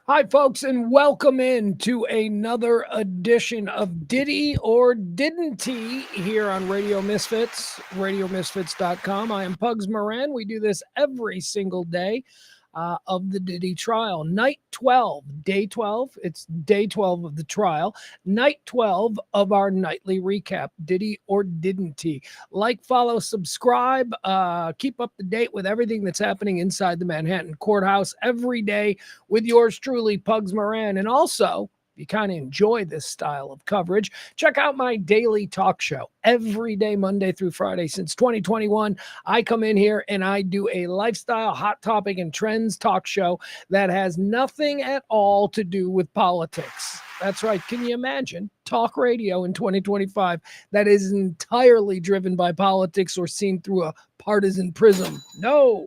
Hi, folks, and welcome in to another edition of Diddy or Didn't He here on Radio Misfits, radiomisfits.com. I am Pugs Moran. We do this every single day of the Diddy trial. Night 12, day 12. It's day 12 of the trial. Night 12 of our nightly recap. Diddy or Didn't He? Like, follow, subscribe. Keep up to date with everything that's happening inside the Manhattan courthouse every day with yours truly, Pugs Moran. And also, if you kind of enjoy this style of coverage, check out my daily talk show every day, Monday through Friday. Since 2021, I come in here and I do a lifestyle, hot topic, and trends talk show that has nothing at all to do with politics. That's right. Can you imagine talk radio in 2025 that is entirely driven by politics or seen through a partisan prism? No.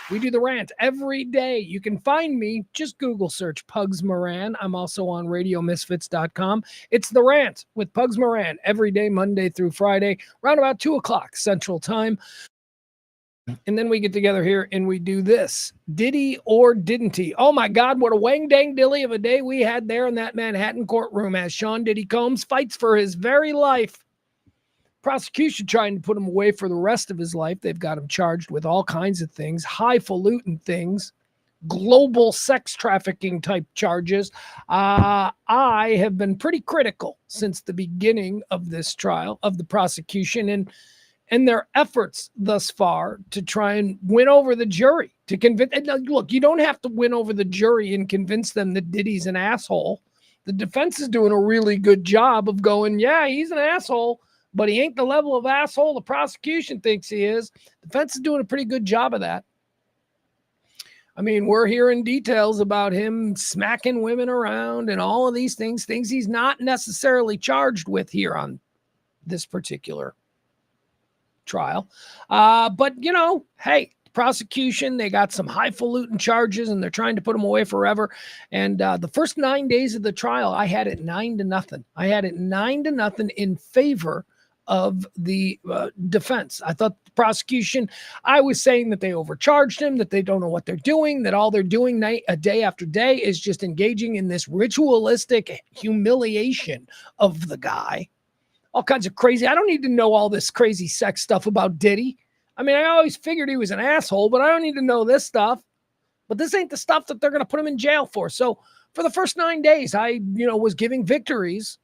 We do the rant every day. You can find me. Just Google search Pugs Moran. I'm also on radiomisfits.com. It's the rant with Pugs Moran every day, Monday through Friday, around about 2 o'clock Central Time. And then we get together here and we do this. Diddy or Didn't He? Oh my God, what a wang dang dilly of a day we had there in that Manhattan courtroom as Sean Diddy Combs fights for his very life. Prosecution trying to put him away for the rest of his life. They've got him charged with all kinds of things, highfalutin things, global sex trafficking type charges. I have been pretty critical since the beginning of this trial of the prosecution and their efforts thus far to try and win over the jury, to convince. Look, you don't have to win over the jury and convince them that Diddy's an asshole. The defense is doing a really good job of going, yeah, he's an asshole, but he ain't the level of asshole the prosecution thinks he is. The defense is doing a pretty good job of that. I mean, we're hearing details about him smacking women around and all of these things he's not necessarily charged with here on this particular trial. But, you know, hey, prosecution, they got some highfalutin charges and they're trying to put him away forever. And the first 9 days of the trial, I had it 9-0. I had it 9-0 in favor of the defense. I thought the prosecution, I was saying that they overcharged him, that they don't know what they're doing, that all they're doing day after day is just engaging in this ritualistic humiliation of the guy. All kinds of crazy. I don't need to know all this crazy sex stuff about Diddy. I mean, I always figured he was an asshole, but I don't need to know this stuff. But this ain't the stuff that they're going to put him in jail for. So for the first 9 days, I, was giving victories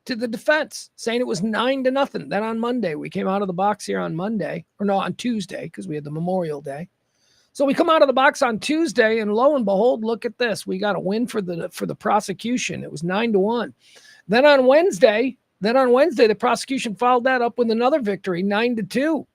to the defense, saying it was 9-0. Then on Monday, we came out of the box here on Monday, or no, on Tuesday, because we had the Memorial Day. So we come out of the box on Tuesday, and lo and behold, look at this. We got a win for the prosecution. It was 9-1. Then on Wednesday, the prosecution followed that up with another victory, 9-2.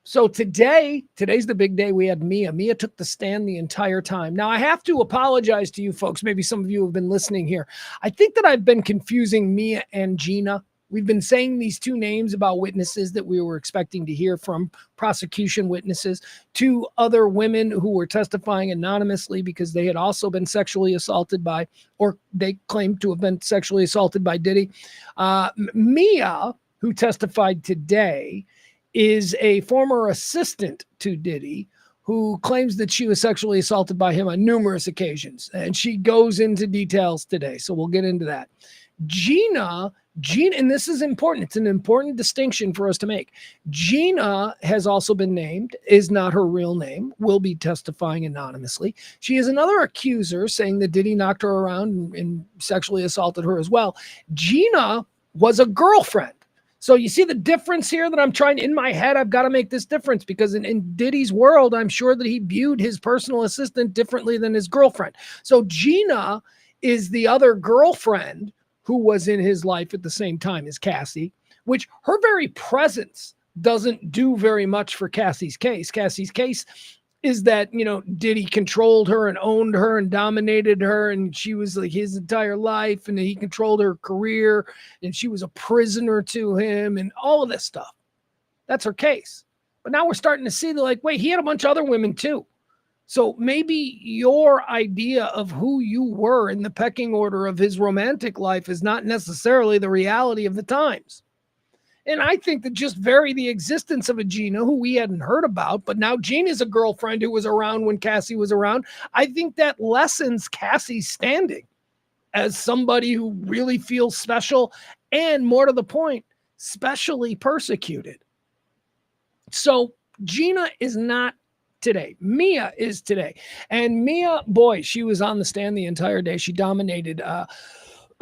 So today's the big day. We had Mia. Mia took the stand the entire time. Now, I have to apologize to you folks. Maybe some of you have been listening here. I think that I've been confusing Mia and Gina. We've been saying these two names about witnesses that we were expecting to hear from, prosecution witnesses, two other women who were testifying anonymously because they had also been sexually assaulted by, or they claimed to have been sexually assaulted by Diddy. Mia, who testified today, is a former assistant to Diddy who claims that she was sexually assaulted by him on numerous occasions. And she goes into details today. So we'll get into that. Gina, and this is important. It's an important distinction for us to make. Gina has also been named, is not her real name, will be testifying anonymously. She is another accuser saying that Diddy knocked her around and sexually assaulted her as well. Gina was a girlfriend. So you see the difference here that I'm trying, in my head, I've got to make this difference because in Diddy's world, I'm sure that he viewed his personal assistant differently than his girlfriend. So Gina is the other girlfriend who was in his life at the same time as Cassie, which her very presence doesn't do very much for Cassie's case. Cassie's case is that, Diddy controlled her and owned her and dominated her, and she was like his entire life, and he controlled her career, and she was a prisoner to him, and all of this stuff. That's her case. But now we're starting to see wait, he had a bunch of other women too. So maybe your idea of who you were in the pecking order of his romantic life is not necessarily the reality of the times. And I think that just the existence of a Gina who we hadn't heard about, but now Gina's a girlfriend who was around when Cassie was around. I think that lessens Cassie's standing as somebody who really feels special and, more to the point, specially persecuted. So Gina is not today. Mia is today. And Mia, boy, she was on the stand the entire day. She dominated.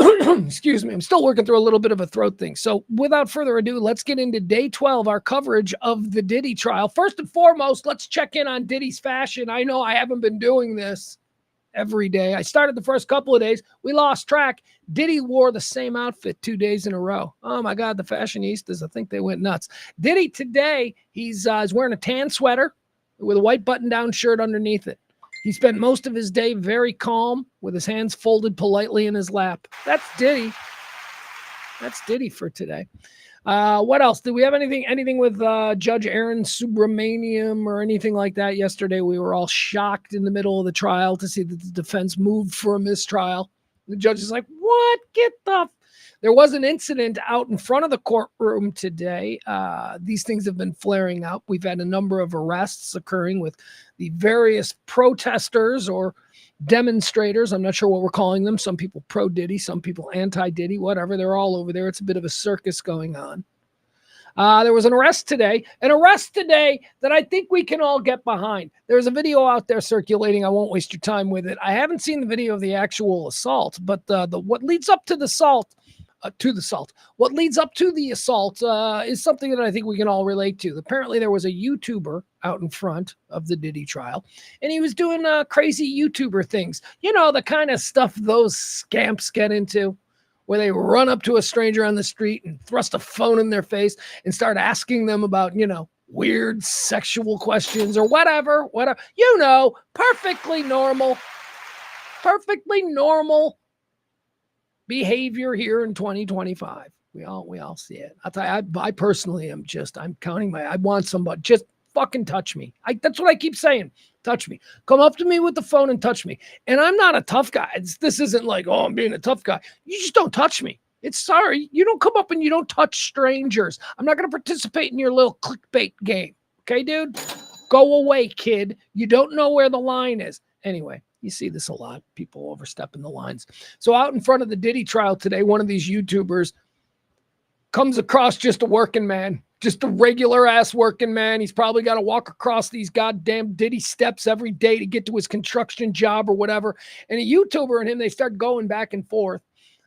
Excuse me. I'm still working through a little bit of a throat thing. So without further ado, let's get into day 12, our coverage of the Diddy trial. First and foremost, let's check in on Diddy's fashion. I know I haven't been doing this every day. I started the first couple of days. We lost track. Diddy wore the same outfit 2 days in a row. Oh my God, the fashionistas, I think they went nuts. Diddy today, he's wearing a tan sweater with a white button-down shirt underneath it. He spent most of his day very calm with his hands folded politely in his lap. That's Diddy. That's Diddy for today. What else? Did we have anything with Judge Aaron Subramaniam or anything like that yesterday? We were all shocked in the middle of the trial to see that the defense moved for a mistrial. The judge is like, what? Get the... There was an incident out in front of the courtroom today. These things have been flaring up. We've had a number of arrests occurring with the various protesters or demonstrators. I'm not sure what we're calling them. Some people pro-Diddy, some people anti-Diddy, whatever. They're all over there. It's a bit of a circus going on. There was an arrest today that I think we can all get behind. There's a video out there circulating. I won't waste your time with it. I haven't seen the video of the actual assault, but what leads up to the assault, what leads up to the assault is something that I think we can all relate to. Apparently, there was a YouTuber out in front of the Diddy trial, and he was doing crazy YouTuber things. You know, the kind of stuff those scamps get into, where they run up to a stranger on the street and thrust a phone in their face and start asking them about, weird sexual questions or whatever, perfectly normal behavior here in 2025. We all see it. I'll tell you, I personally am I want somebody, just fucking touch me. That's what I keep saying. Touch me. Come up to me with the phone and touch me. And I'm not a tough guy. This isn't like, oh, I'm being a tough guy. You just don't touch me. Sorry. You don't come up and you don't touch strangers. I'm not going to participate in your little clickbait game. Okay, dude? Go away, kid. You don't know where the line is. Anyway, you see this a lot. People overstepping the lines. So out in front of the Diddy trial today, one of these YouTubers comes across just a working man. Just a regular ass working man. He's probably got to walk across these goddamn Diddy steps every day to get to his construction job or whatever. And a YouTuber and him, they start going back and forth.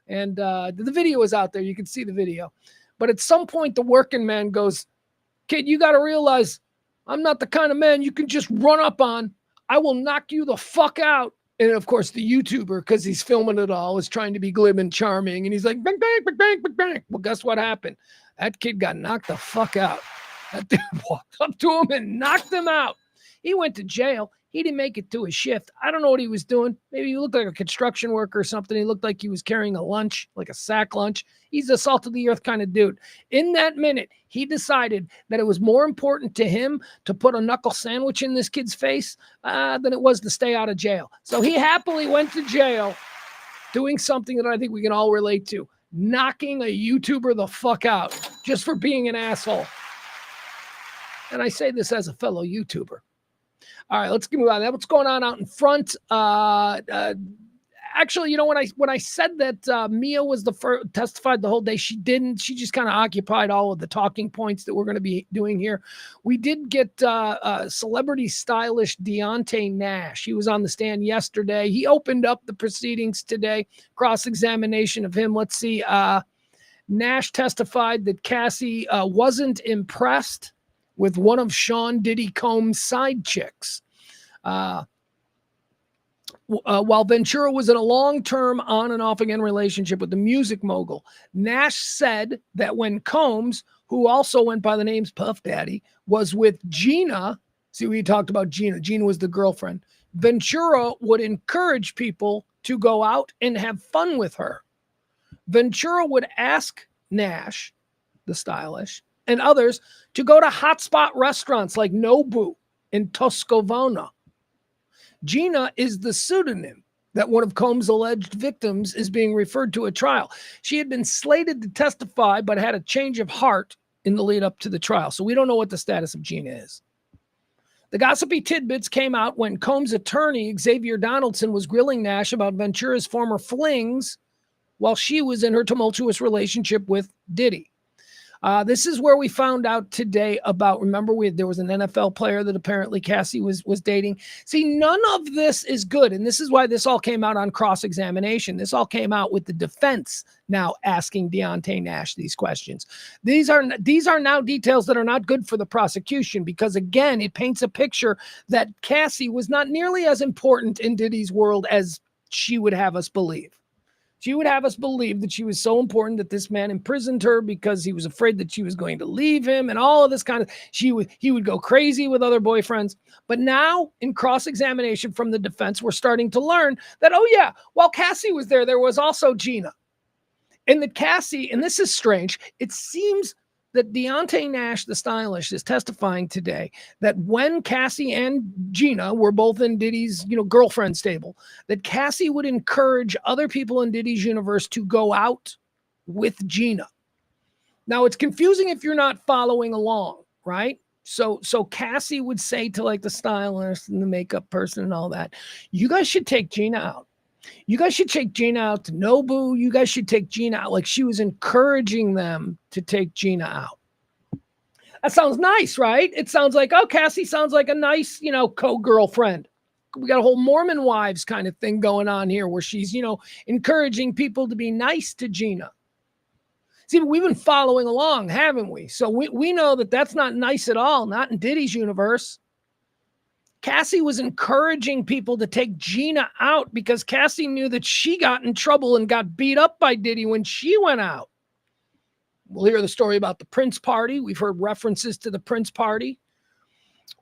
And the video is out there. You can see the video. But at some point, the working man goes, kid, you got to realize I'm not the kind of man you can just run up on. I will knock you the fuck out. And of course, the YouTuber, because he's filming it all, is trying to be glib and charming. And he's like, bang, bang, bang, bang, bang, bang. Well, guess what happened? That kid got knocked the fuck out. That dude walked up to him and knocked him out. He went to jail. He didn't make it to his shift. I don't know what he was doing. Maybe he looked like a construction worker or something. He looked like he was carrying a lunch, like a sack lunch. He's a salt of the earth kind of dude. In that minute, he decided that it was more important to him to put a knuckle sandwich in this kid's face than it was to stay out of jail. So he happily went to jail doing something that I think we can all relate to. Knocking a YouTuber the fuck out just for being an asshole. And I say this as a fellow YouTuber. All right, let's move on. What's going on out in front? Actually, when I said that Mia was the first testified the whole day, she didn't. She just kind of occupied all of the talking points that we're going to be doing here. We did get celebrity stylist Deonte Nash. He was on the stand yesterday. He opened up the proceedings today. Cross-examination of him. Let's see. Nash testified that Cassie wasn't impressed with one of Sean Diddy Combs' side chicks. While Ventura was in a long-term on and off again relationship with the music mogul, Nash said that when Combs, who also went by the names Puff Daddy, was with Gina, see, we talked about Gina. Gina was the girlfriend. Ventura would encourage people to go out and have fun with her. Ventura would ask Nash, the stylist, and others to go to hotspot restaurants like Nobu in Toscovona. Gina is the pseudonym that one of Combs' alleged victims is being referred to at trial. She had been slated to testify, but had a change of heart in the lead up to the trial. So we don't know what the status of Gina is. The gossipy tidbits came out when Combs' attorney, Xavier Donaldson, was grilling Nash about Ventura's former flings while she was in her tumultuous relationship with Diddy. This is where we found out today about, remember, there was an NFL player that apparently Cassie was dating. See, none of this is good. And this is why this all came out on cross-examination. This all came out with the defense now asking Deonte Nash these questions. These are now details that are not good for the prosecution because, again, it paints a picture that Cassie was not nearly as important in Diddy's world as she would have us believe. She would have us believe that she was so important that this man imprisoned her because he was afraid that she was going to leave him and all of this kind of, he would go crazy with other boyfriends. But now in cross-examination from the defense, we're starting to learn that, oh yeah, while Cassie was there was also Gina. And that Cassie, and this is strange, it seems that Deonte Nash, the stylist, is testifying today that when Cassie and Gina were both in Diddy's, girlfriend stable, that Cassie would encourage other people in Diddy's universe to go out with Gina. Now, it's confusing if you're not following along, right? So Cassie would say to like the stylist and the makeup person and all that, you guys should take Gina out. You guys should take Gina out to Nobu. You guys should take Gina out. Like she was encouraging them to take Gina out. That sounds nice, right? It sounds like, oh, Cassie sounds like a nice, co-girlfriend. We got a whole Mormon wives kind of thing going on here where she's, encouraging people to be nice to Gina. See, we've been following along, haven't we? So we know that that's not nice at all, not in Diddy's universe. Cassie was encouraging people to take Gina out because Cassie knew that she got in trouble and got beat up by Diddy when she went out. We'll hear the story about the Prince party. We've heard references to the Prince party.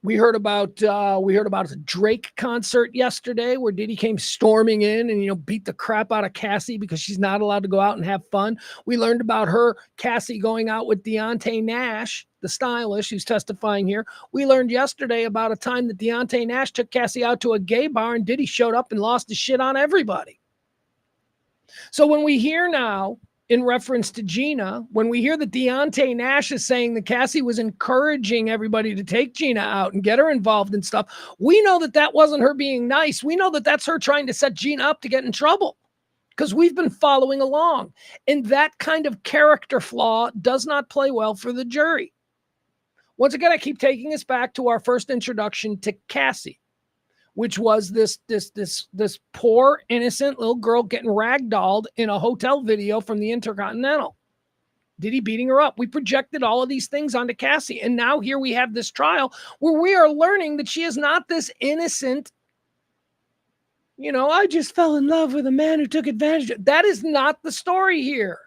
We heard about the Drake concert yesterday where Diddy came storming in and, beat the crap out of Cassie because she's not allowed to go out and have fun. We learned about Cassie going out with Deonte Nash, the stylist who's testifying here. We learned yesterday about a time that Deonte Nash took Cassie out to a gay bar and Diddy showed up and lost his shit on everybody. So when we hear now, in reference to Gina, when we hear that Deonte Nash is saying that Cassie was encouraging everybody to take Gina out and get her involved in stuff, we know that that wasn't her being nice. We know that that's her trying to set Gina up to get in trouble because we've been following along. And that kind of character flaw does not play well for the jury. Once again, I keep taking us back to our first introduction to Cassie, which was this poor, innocent little girl getting ragdolled in a hotel video from the Intercontinental. Diddy beating her up. We projected all of these things onto Cassie. And now here we have this trial where we are learning that she is not this innocent, I just fell in love with a man who took advantage of. That is not the story here.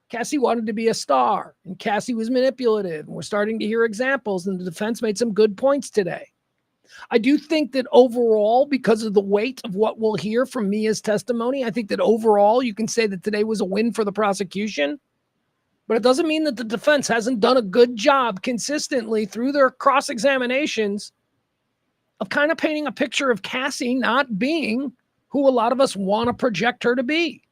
Cassie wanted to be a star, and Cassie was manipulative. And we're starting to hear examples, and the defense made some good points today. I do think that overall, because of the weight of what we'll hear from Mia's testimony, I think that overall you can say that today was a win for the prosecution. But it doesn't mean that the defense hasn't done a good job consistently through their cross-examinations of kind of painting a picture of Cassie not being who a lot of us want to project her to be.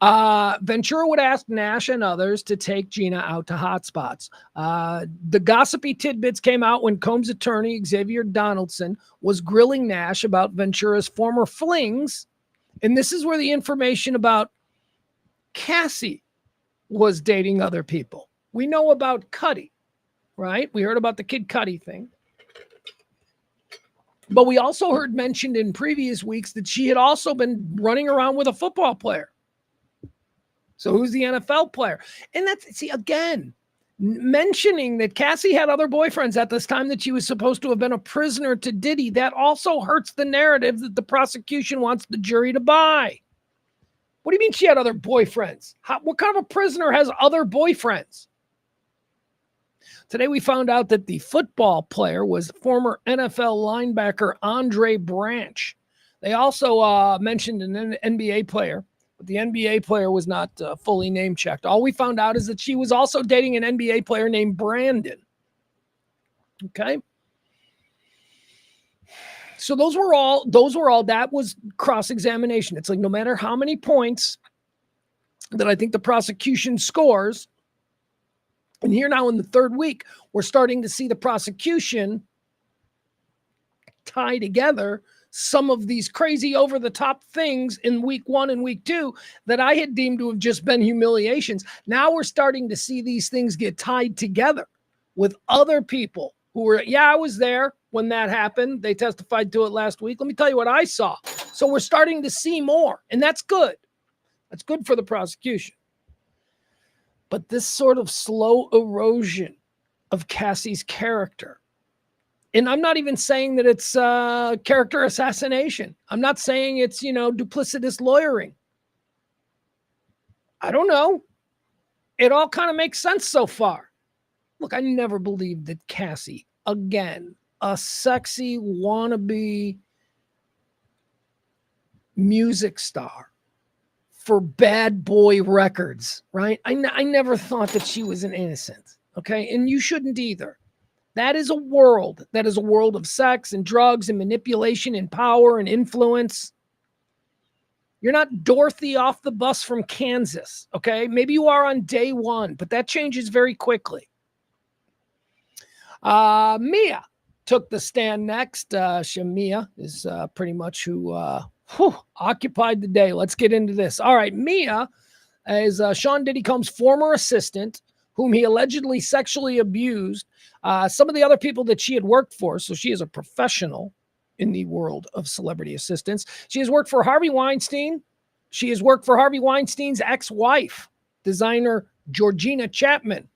Ventura would ask Nash and others to take Gina out to hotspots. The gossipy tidbits came out when Combs' attorney, Xavier Donaldson, was grilling Nash about Ventura's former flings. And this is where the information about Cassie was dating other people. We know about Cudi, right? We heard about the Kid Cudi thing. But we also heard mentioned in previous weeks that she had also been running around with a football player. So who's the NFL player? And again, mentioning that Cassie had other boyfriends at this time that she was supposed to have been a prisoner to Diddy, that also hurts the narrative that the prosecution wants the jury to buy. What do you mean she had other boyfriends? What kind of a prisoner has other boyfriends? Today we found out that the football player was former NFL linebacker Andre Branch. They also mentioned an NBA player. But the NBA player was not fully name checked. All we found out is that she was also dating an NBA player named Brandon. Okay. So that was cross-examination. It's like no matter how many points that I think the prosecution scores, And here now in the third week, we're starting to see the prosecution tie together some of these crazy over-the-top things in week 1 and week 2 that I had deemed to have just been humiliations. Now we're starting to see these things get tied together with other people who were, I was there when that happened. They testified to it last week. Let me tell you what I saw. So we're starting to see more, and that's good. That's good for the prosecution. But this sort of slow erosion of Cassie's character, and I'm not even saying that it's character assassination. I'm not saying it's, duplicitous lawyering. I don't know. It all kind of makes sense so far. Look, I never believed that Cassie, again, a sexy wannabe music star for Bad Boy Records, right? I never thought that she was an innocent, okay? And you shouldn't either. That is a world of sex and drugs and manipulation and power and influence. You're not Dorothy off the bus from Kansas, okay? Maybe you are on day one, but that changes very quickly. Mia took the stand next. Mia is pretty much who occupied the day. Let's get into this. All right, Mia is Sean Diddy Combs' former assistant, whom he allegedly sexually abused. Some of the other people that she had worked for, so she is a professional in the world of celebrity assistants. She has worked for Harvey Weinstein. She has worked for Harvey Weinstein's ex-wife, designer Georgina Chapman.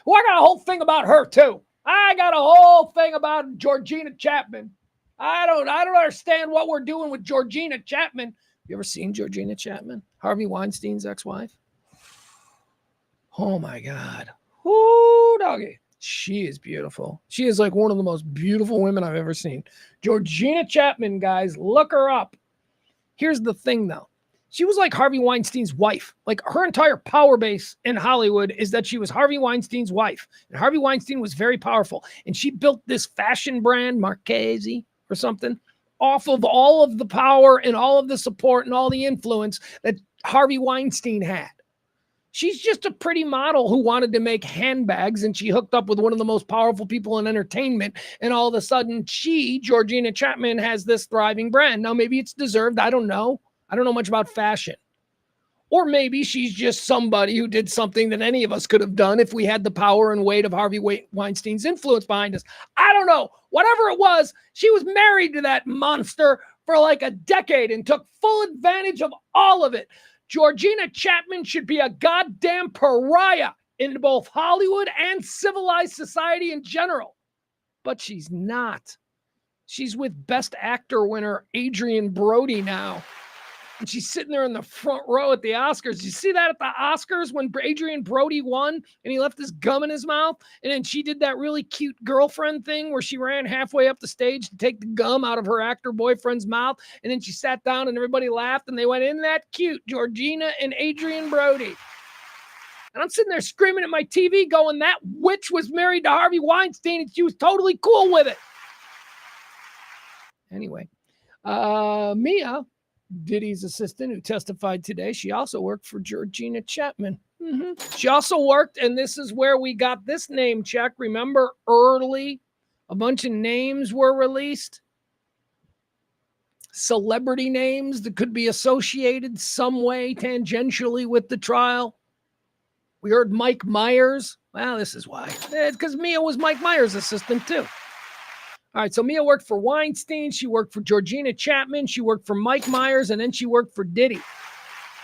Well, I got a whole thing about her, too. I got a whole thing about Georgina Chapman. I don't understand what we're doing with Georgina Chapman. You ever seen Georgina Chapman? Harvey Weinstein's ex-wife? Oh, my God. Ooh, doggy. She is beautiful. She is like one of the most beautiful women I've ever seen. Georgina Chapman, guys, look her up. Here's the thing, though. She was like Harvey Weinstein's wife. Like, her entire power base in Hollywood is that she was Harvey Weinstein's wife. And Harvey Weinstein was very powerful. And she built this fashion brand, Marchese or something, off of all of the power and all of the support and all the influence that Harvey Weinstein had. She's just a pretty model who wanted to make handbags, and she hooked up with one of the most powerful people in entertainment. And all of a sudden, Georgina Chapman, has this thriving brand. Now, maybe it's deserved. I don't know. I don't know much about fashion. Or maybe she's just somebody who did something that any of us could have done if we had the power and weight of Harvey Weinstein's influence behind us. I don't know. Whatever it was, she was married to that monster for like a decade and took full advantage of all of it. Georgina Chapman should be a goddamn pariah in both Hollywood and civilized society in general. But she's not. She's with Best Actor winner Adrian Brody now. And she's sitting there in the front row at the Oscars. Did you see that at the Oscars when Adrian Brody won and he left his gum in his mouth? And then she did that really cute girlfriend thing where she ran halfway up the stage to take the gum out of her actor boyfriend's mouth. And then she sat down and everybody laughed and they went, "Isn't that cute, Georgina and Adrian Brody?" And I'm sitting there screaming at my TV going, that witch was married to Harvey Weinstein and she was totally cool with it. Anyway, Mia, Diddy's assistant who testified today, she also worked for Georgina Chapman. She also worked, and this is where we got this name check. Remember early, a bunch of names were released. Celebrity names that could be associated some way tangentially with the trial. We heard Mike Myers. Well, this is why. It's because Mia was Mike Myers' assistant too. All right, so Mia worked for Weinstein. She worked for Georgina Chapman. She worked for Mike Myers, and then she worked for Diddy.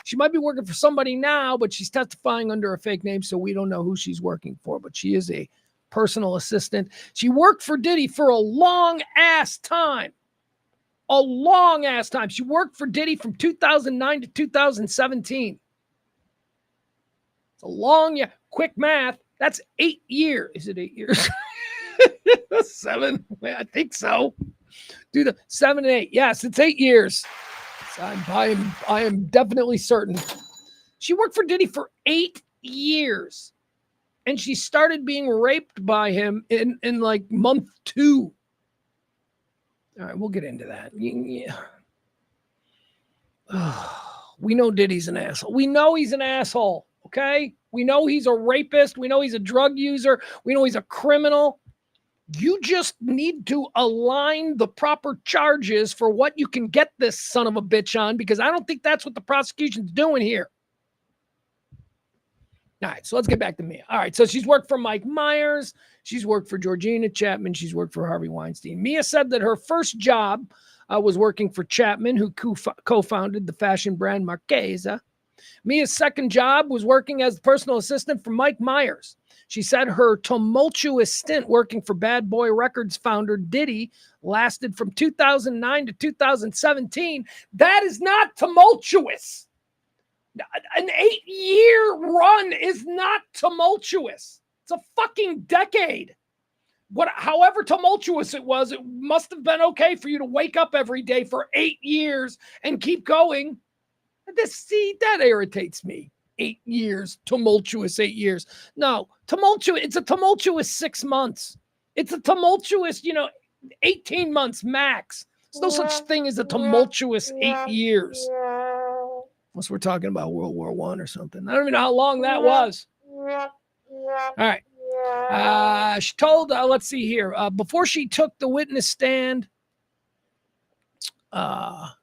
She might be working for somebody now, but she's testifying under a fake name, so we don't know who she's working for, but she is a personal assistant. She worked for Diddy for a long-ass time. A long-ass time. She worked for Diddy from 2009 to 2017. It's a long, quick math. That's 8 years. Is it 8 years? 7. I think so. Do the 7 and 8. Yes, it's 8 years. I am definitely certain. She worked for Diddy for 8 years. And she started being raped by him in like month 2. All right, we'll get into that. Yeah. We know Diddy's an asshole. We know he's an asshole, okay? We know he's a rapist. We know he's a drug user. We know he's a criminal. You just need to align the proper charges for what you can get this son of a bitch on, because I don't think that's what the prosecution's doing here. All right, so let's get back to Mia. All right, so she's worked for Mike Myers. She's worked for Georgina Chapman. She's worked for Harvey Weinstein. Mia said that her first job was working for Chapman, who co-founded the fashion brand Marchesa. Mia's second job was working as the personal assistant for Mike Myers. She said her tumultuous stint working for Bad Boy Records founder Diddy lasted from 2009 to 2017. That is not tumultuous. An 8-year run is not tumultuous. It's a fucking decade. However tumultuous it was, it must have been okay for you to wake up every day for 8 years and keep going. That irritates me. 8 years, tumultuous 8 years. No, tumultuous. It's a tumultuous 6 months. It's a tumultuous, 18 months max. There's no such thing as a tumultuous 8 years. Unless we're talking about World War I or something. I don't even know how long that was. All right. She told, let's see here. Before she took the witness stand, hold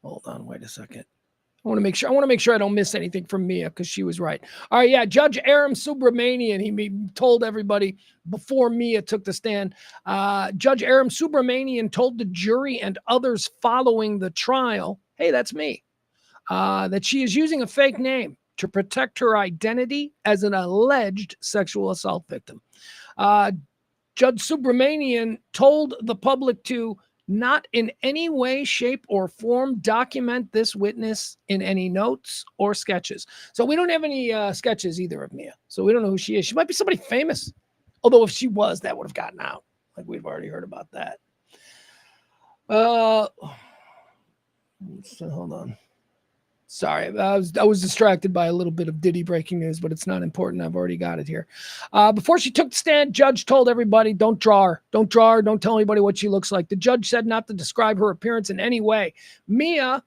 on, wait a second. I want to make sure I don't miss anything from Mia, because she was right. All right, yeah, Judge Aram Subramanian, he told everybody before Mia took the stand. Judge Aram Subramanian told the jury and others following the trial, hey, that's me, that she is using a fake name to protect her identity as an alleged sexual assault victim. Judge Subramanian told the public to not in any way, shape, or form document this witness in any notes or sketches. So we don't have any sketches either of Mia. So we don't know who she is. She might be somebody famous. Although if she was, that would have gotten out. Like we've already heard about that. So hold on. Sorry, I was distracted by a little bit of Diddy breaking news, but it's not important. I've already got it here. Before she took the stand, judge told everybody, don't draw her. Don't draw her. Don't tell anybody what she looks like. The judge said not to describe her appearance in any way. Mia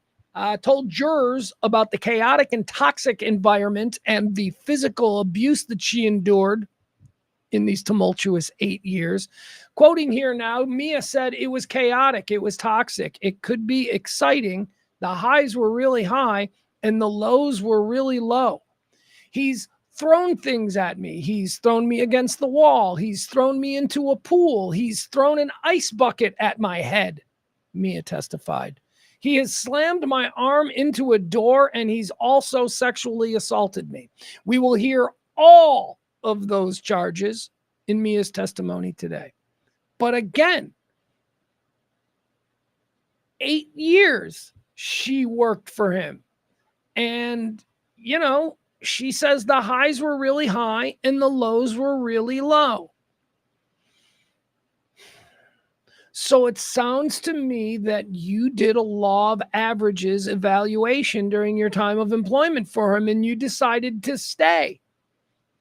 told jurors about the chaotic and toxic environment and the physical abuse that she endured in these tumultuous 8 years. Quoting here now, Mia said it was chaotic. It was toxic. It could be exciting. The highs were really high and the lows were really low. He's thrown things at me. He's thrown me against the wall. He's thrown me into a pool. He's thrown an ice bucket at my head, Mia testified. He has slammed my arm into a door and he's also sexually assaulted me. We will hear all of those charges in Mia's testimony today. But again, 8 years she worked for him. And, she says the highs were really high and the lows were really low. So it sounds to me that you did a law of averages evaluation during your time of employment for him and you decided to stay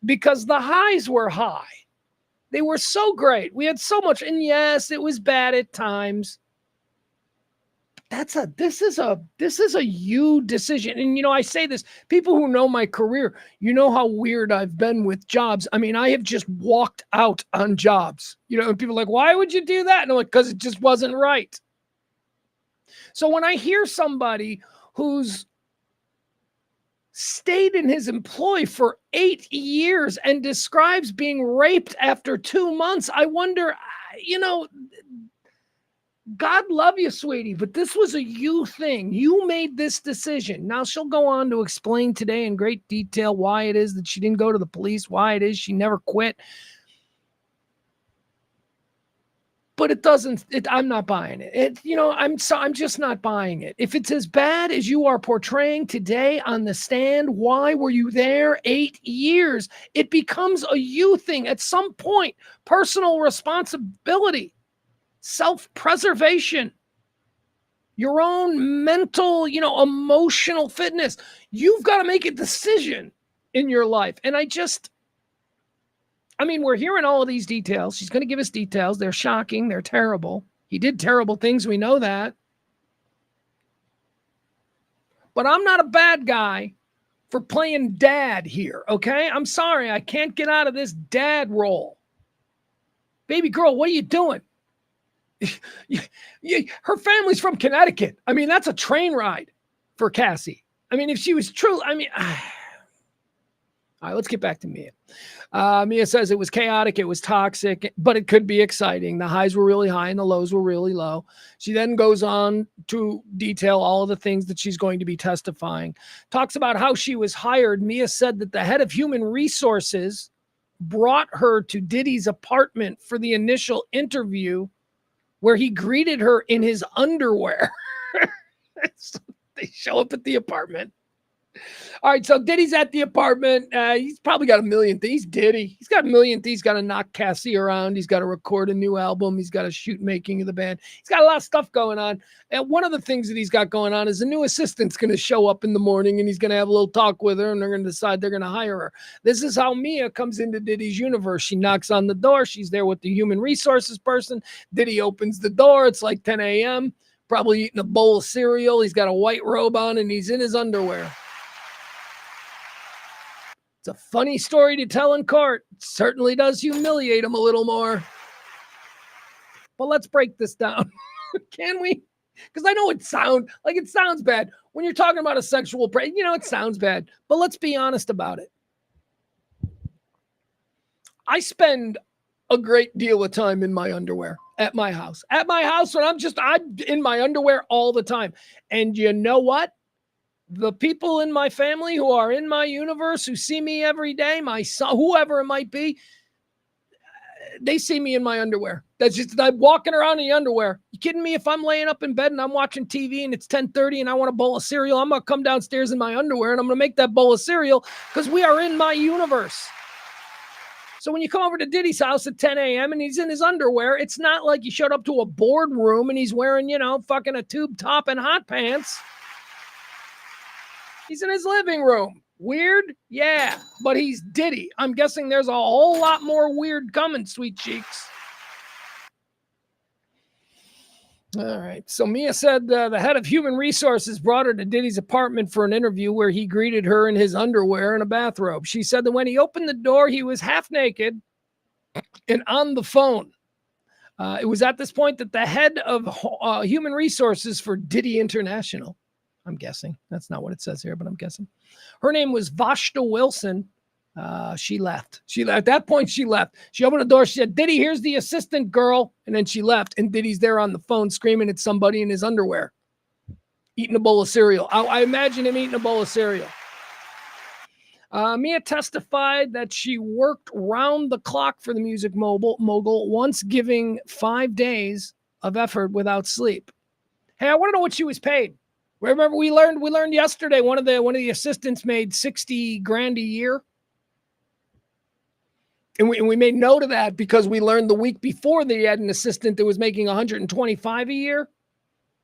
because the highs were high. They were so great. We had so much. And yes, it was bad at times. This is a you decision. And, I say this, people who know my career, how weird I've been with jobs. I mean, I have just walked out on jobs, and people are like, why would you do that? And I'm like, because it just wasn't right. So when I hear somebody who's stayed in his employ for 8 years and describes being raped after 2 months, I wonder, God love you, sweetie, but this was a you thing. You made this decision. Now, she'll go on to explain today in great detail why it is that she didn't go to the police, why it is she never quit. But I'm not buying it. I'm just not buying it. If it's as bad as you are portraying today on the stand, why were you there 8 years? It becomes a you thing. At some point, personal responsibility, self-preservation, your own mental, emotional fitness. You've got to make a decision in your life. And we're hearing all of these details. She's going to give us details. They're shocking. They're terrible. He did terrible things. We know that. But I'm not a bad guy for playing dad here, okay? I'm sorry, I can't get out of this dad role. Baby girl, what are you doing? Her family's from Connecticut. I mean, that's a train ride for Cassie. I mean, if she was true, I mean, all right, let's get back to Mia. Mia says it was chaotic, it was toxic, but it could be exciting. The highs were really high and the lows were really low. She then goes on to detail all of the things that she's going to be testifying. Talks about how she was hired. Mia said that the head of human resources brought her to Diddy's apartment for the initial interview where he greeted her in his underwear. So they show up at the apartment. All right, so Diddy's at the apartment. He's probably got a million things. He's Diddy. He's got a million things. He's got to knock Cassie around. He's got to record a new album. He's got to shoot making of the band. He's got a lot of stuff going on. And one of the things that he's got going on is a new assistant's going to show up in the morning, and he's going to have a little talk with her, and they're going to decide they're going to hire her. This is how Mia comes into Diddy's universe. She knocks on the door. She's there with the human resources person. Diddy opens the door. It's like 10 a.m., probably eating a bowl of cereal. He's got a white robe on, and he's in his underwear. It's a funny story to tell in court. It certainly does humiliate him a little more. But let's break this down. Can we? Because I know it sounds bad. When you're talking about a sexual break, it sounds bad. But let's be honest about it. I spend a great deal of time in my underwear at my house. At my house, when I'm in my underwear all the time. And you know what? The people in my family who are in my universe, who see me every day, my son, whoever it might be, they see me in my underwear. That's just, I'm walking around in the underwear. You kidding me? If I'm laying up in bed and I'm watching TV and it's 10:30 and I want a bowl of cereal, I'm going to come downstairs in my underwear and I'm going to make that bowl of cereal because we are in my universe. So when you come over to Diddy's house at 10 a.m. and he's in his underwear, it's not like you showed up to a boardroom and he's wearing, fucking a tube top and hot pants. He's in his living room. Weird? Yeah, but he's Diddy. I'm guessing there's a whole lot more weird coming, sweet cheeks. All right. So Mia said the head of human resources brought her to Diddy's apartment for an interview where he greeted her in his underwear and a bathrobe. She said that when he opened the door, he was half naked and on the phone. It was at this point that the head of human resources for Diddy International, I'm guessing. That's not what it says here, but I'm guessing. Her name was Vashta Wilson. She left. At that point, she left. She opened the door. She said, Diddy, here's the assistant girl. And then she left. And Diddy's there on the phone screaming at somebody in his underwear, eating a bowl of cereal. I imagine him eating a bowl of cereal. Mia testified that she worked round the clock for the music mogul, once giving 5 days of effort without sleep. Hey, I want to know what she was paid. Remember, we learned yesterday one of the assistants made $60,000 a year. And we made note of that because we learned the week before they had an assistant that was making $125,000 a year. And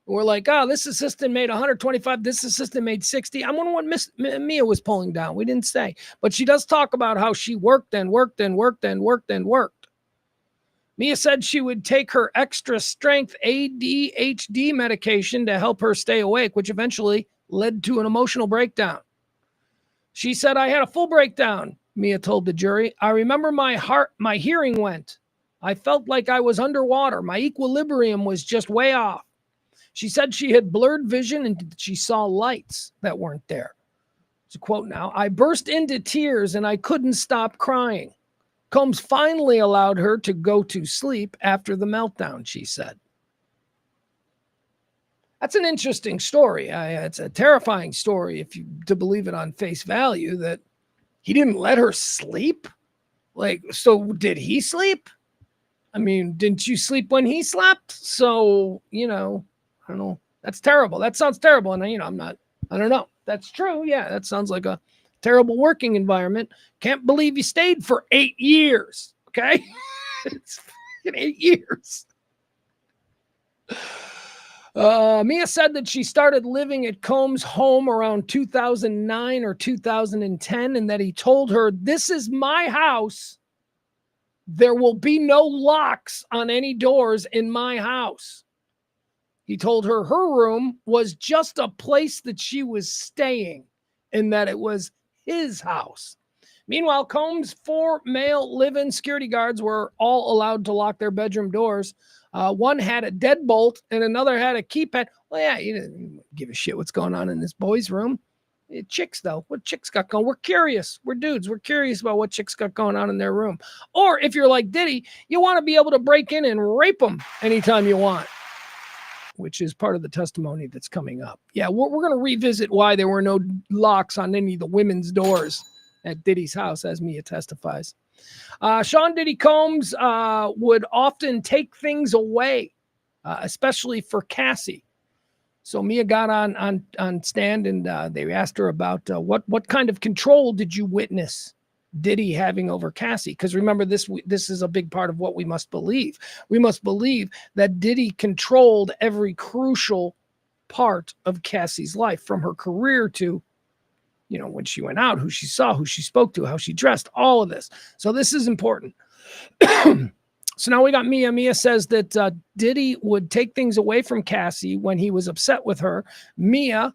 we're like, oh, this assistant made $125,000. This assistant made $60,000. I wonder what Mia was pulling down. We didn't say, but she does talk about how she worked and worked and worked and worked and worked. Mia said she would take her extra strength ADHD medication to help her stay awake, which eventually led to an emotional breakdown. She said, I had a full breakdown, Mia told the jury. I remember my hearing went. I felt like I was underwater. My equilibrium was just way off. She said she had blurred vision and she saw lights that weren't there. It's a quote now. I burst into tears and I couldn't stop crying. Combs finally allowed her to go to sleep after the meltdown, she said. That's an interesting story. It's a terrifying story to believe it on face value that he didn't let her sleep. So did he sleep? I mean, didn't you sleep when he slept? So, I don't know. That's terrible. That sounds terrible. And, I don't know. That's true. Yeah, that sounds like a terrible working environment. Can't believe you stayed for 8 years. Okay. It's 8 years. Mia said that she started living at Combs' home around 2009 or 2010, and that he told her, this is my house. There will be no locks on any doors in my house. He told her her room was just a place that she was staying and that it was his house. Meanwhile, Combs' 4 male live-in security guards were all allowed to lock their bedroom doors. One had a deadbolt and another had a keypad. Well, yeah, you didn't give a shit what's going on in this boy's room. Chicks, though, what chicks got going? We're curious. We're dudes. We're curious about what chicks got going on in their room. Or if you're like Diddy, you want to be able to break in and rape them anytime you want, which is part of the testimony that's coming up. Yeah, we're going to revisit why there were no locks on any of the women's doors at Diddy's house, as Mia testifies. Sean Diddy Combs would often take things away, especially for Cassie. So Mia got on stand and they asked her about what kind of control did you witness Diddy having over Cassie? Because remember, this is a big part of what we must believe. We must believe that Diddy controlled every crucial part of Cassie's life, from her career to, when she went out, who she saw, who she spoke to, how she dressed, all of this. So this is important. So now we got Mia. Mia says that Diddy would take things away from Cassie when he was upset with her. Mia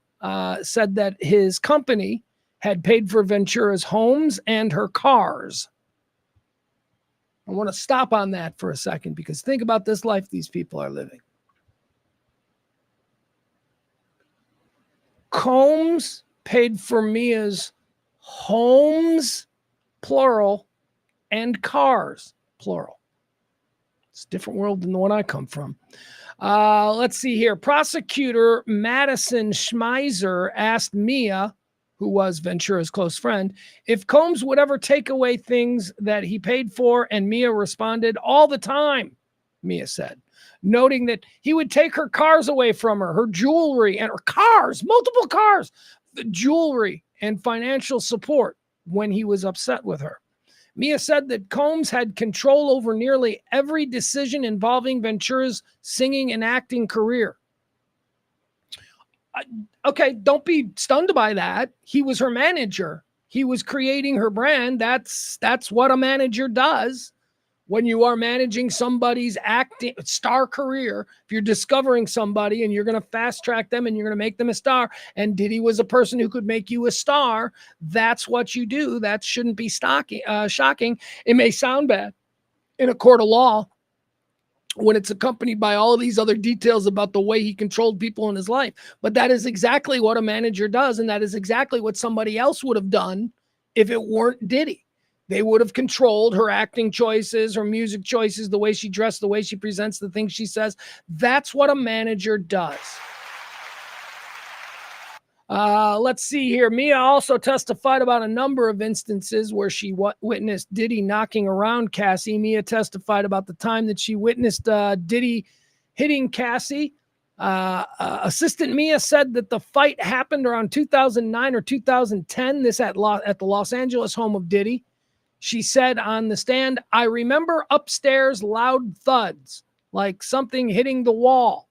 said that his company had paid for Ventura's homes and her cars. I want to stop on that for a second, because think about this life these people are living. Combs paid for Mia's homes, plural, and cars, plural. It's a different world than the one I come from. Let's see here. Prosecutor Madison Schmeiser asked Mia, who was Ventura's close friend, if Combs would ever take away things that he paid for, and Mia responded, all the time, Mia said, noting that he would take her cars away from her, her jewelry and her cars, multiple cars, the jewelry and financial support when he was upset with her. Mia said that Combs had control over nearly every decision involving Ventura's singing and acting career. Okay, don't be stunned by that. He was her manager. He was creating her brand. That's what a manager does. When you are managing somebody's acting star career, if you're discovering somebody and you're going to fast track them and you're going to make them a star, and Diddy was a person who could make you a star, that's what you do. That shouldn't be shocking. It may sound bad in a court of law when it's accompanied by all of these other details about the way he controlled people in his life, but that is exactly what a manager does, and that is exactly what somebody else would have done if it weren't Diddy. They would have controlled her acting choices, her music choices, the way she dressed, the way she presents, the things she says. That's what a manager does. Let's see here. Mia also testified about a number of instances where she witnessed Diddy knocking around Cassie. Mia testified about the time that she witnessed Diddy hitting Cassie. Assistant Mia said that the fight happened around 2009 or 2010, this at the Los Angeles home of Diddy. She said on the stand, I remember upstairs loud thuds, like something hitting the wall.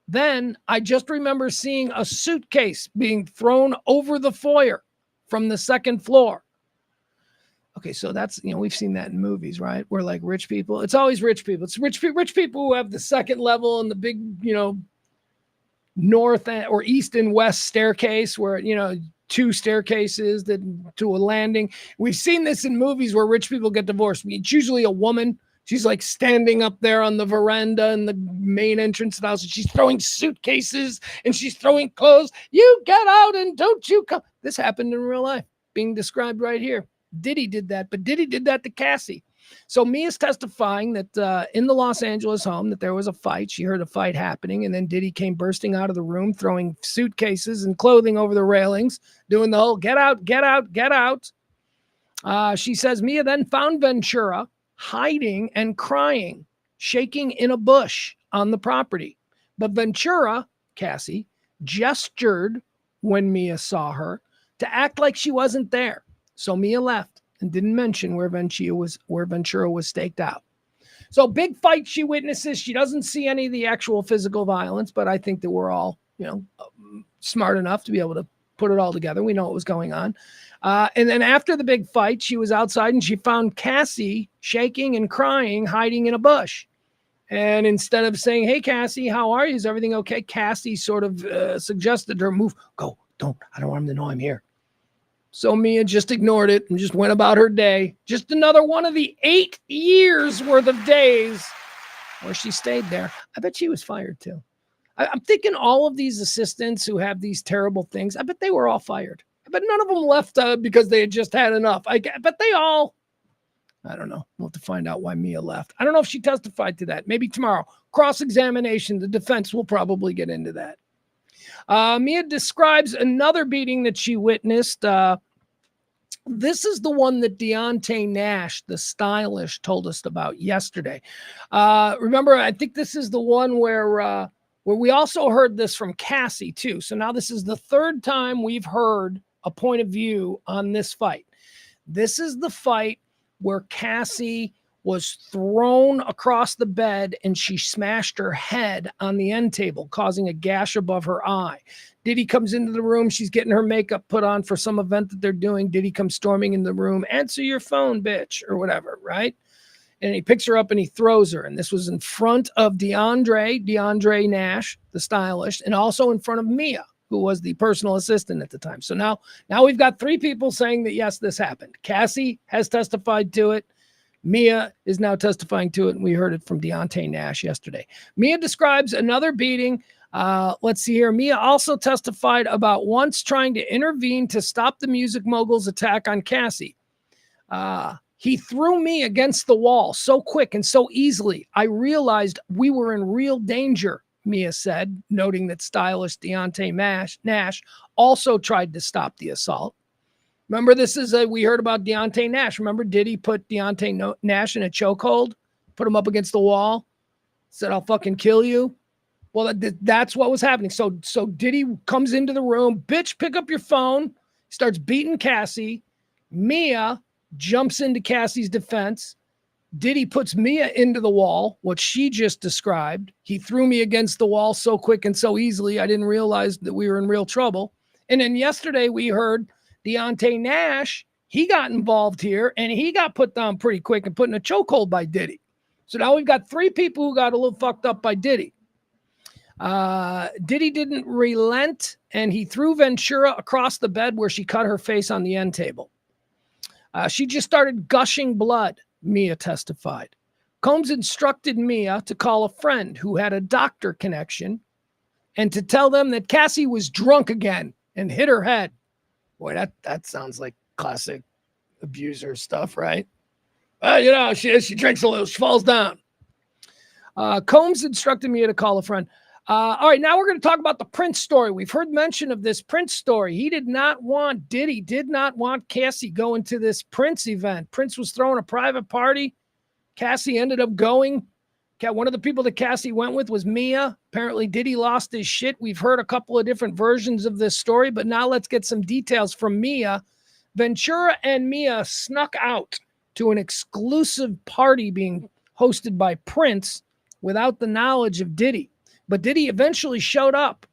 Then I just remember seeing a suitcase being thrown over the foyer from the second floor. Okay, so that's, we've seen that in movies, right? Where like rich people, it's always rich people. It's rich people who have the second level and the big, north or east and west staircase where, two staircases to a landing. We've seen this in movies where rich people get divorced. It's usually a woman. She's like standing up there on the veranda in the main entrance of the house, and she's throwing suitcases and she's throwing clothes. You get out and don't you come. This happened in real life, being described right here. Diddy did that, but Diddy did that to Cassie. So Mia's testifying that in the Los Angeles home that there was a fight. She heard a fight happening, and then Diddy came bursting out of the room, throwing suitcases and clothing over the railings, doing the whole get out, get out, get out. She says Mia then found Ventura hiding and crying, shaking in a bush on the property. But Ventura, Cassie, gestured when Mia saw her to act like she wasn't there. So Mia left and didn't mention where Ventura was staked out. So big fight she witnesses. She doesn't see any of the actual physical violence, but I think that we're all, smart enough to be able to put it all together. We know what was going on. And then after the big fight, she was outside and she found Cassie shaking and crying, hiding in a bush. And instead of saying, hey, Cassie, how are you? Is everything okay? Cassie sort of suggested her move. Go, I don't want him to know I'm here. So Mia just ignored it and just went about her day. Just another one of the 8 years worth of days where she stayed there. I bet she was fired too. I'm thinking all of these assistants who have these terrible things, I bet they were all fired. I bet none of them left because they had just had enough. I bet they all, I don't know. We'll have to find out why Mia left. I don't know if she testified to that. Maybe tomorrow. Cross-examination. The defense will probably get into that. Mia describes another beating that she witnessed. This is the one that Deonte Nash, the stylist, told us about yesterday. Remember, I think this is the one where we also heard this from Cassie too. So now this is the third time we've heard a point of view on this fight. This is the fight where Cassie was thrown across the bed and she smashed her head on the end table, causing a gash above her eye. Diddy comes into the room. She's getting her makeup put on for some event that they're doing. Diddy comes storming in the room. Answer your phone, bitch, or whatever, right? And he picks her up and he throws her. And this was in front of Deonte Nash, the stylist, and also in front of Mia, who was the personal assistant at the time. So now we've got 3 people saying that, yes, this happened. Cassie has testified to it. Mia is now testifying to it, and we heard it from Deonte Nash yesterday. Mia describes another beating. Let's see here. Mia also testified about once trying to intervene to stop the music mogul's attack on Cassie. He threw me against the wall so quick and so easily. I realized we were in real danger, Mia said, noting that stylist Deonte Nash also tried to stop the assault. Remember, we heard about Deonte Nash. Remember, Diddy put Deonte Nash in a chokehold, put him up against the wall, said, I'll fucking kill you. Well, that's what was happening. So Diddy comes into the room, bitch, pick up your phone, starts beating Cassie. Mia jumps into Cassie's defense. Diddy puts Mia into the wall, what she just described. He threw me against the wall so quick and so easily, I didn't realize that we were in real trouble. And then yesterday we heard Deonte Nash, he got involved here, and he got put down pretty quick and put in a chokehold by Diddy. So now we've got 3 people who got a little fucked up by Diddy. Diddy didn't relent, and he threw Ventura across the bed where she cut her face on the end table. She just started gushing blood, Mia testified. Combs instructed Mia to call a friend who had a doctor connection and to tell them that Cassie was drunk again and hit her head. Boy, that sounds like classic abuser stuff, right? She drinks a little, she falls down. Combs instructed Mia to call a friend. All right, now we're going to talk about the Prince story. We've heard mention of this Prince story. Diddy did not want Cassie going to this Prince event. Prince was throwing a private party. Cassie ended up going. One of the people that Cassie went with was Mia. Apparently, Diddy lost his shit. We've heard a couple of different versions of this story, but now let's get some details from Mia. Ventura and Mia snuck out to an exclusive party being hosted by Prince without the knowledge of Diddy. But Diddy eventually showed up,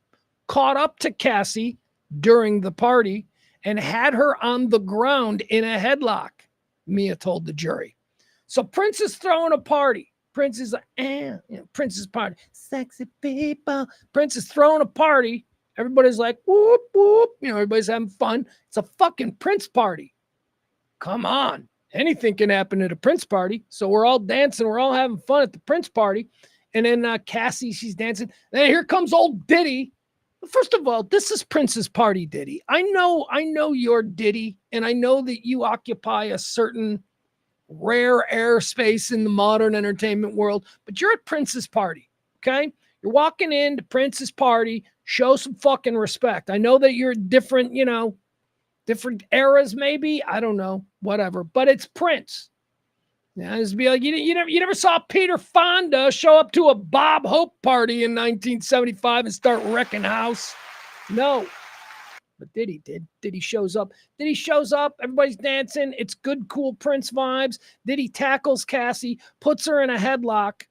caught up to Cassie during the party, and had her on the ground in a headlock, Mia told the jury. So Prince is throwing a party. Prince is like, Prince's party. Sexy people. Prince is throwing a party. Everybody's like, whoop, whoop. Everybody's having fun. It's a fucking Prince party. Come on. Anything can happen at a Prince party. So we're all dancing. We're all having fun at the Prince party. And then Cassie, she's dancing. Then here comes old Diddy. First of all, this is Prince's party, Diddy. I know you're Diddy, and I know that you occupy a certain rare airspace in the modern entertainment world, but you're at Prince's party, okay? You're walking into Prince's party. Show some fucking respect. I know that you're different, different eras maybe. I don't know, whatever. But it's Prince. Yeah, it's be like you never saw Peter Fonda show up to a Bob Hope party in 1975 and start wrecking house. No. But Diddy did. Diddy shows up. Everybody's dancing. It's good, cool Prince vibes. Diddy tackles Cassie, puts her in a headlock.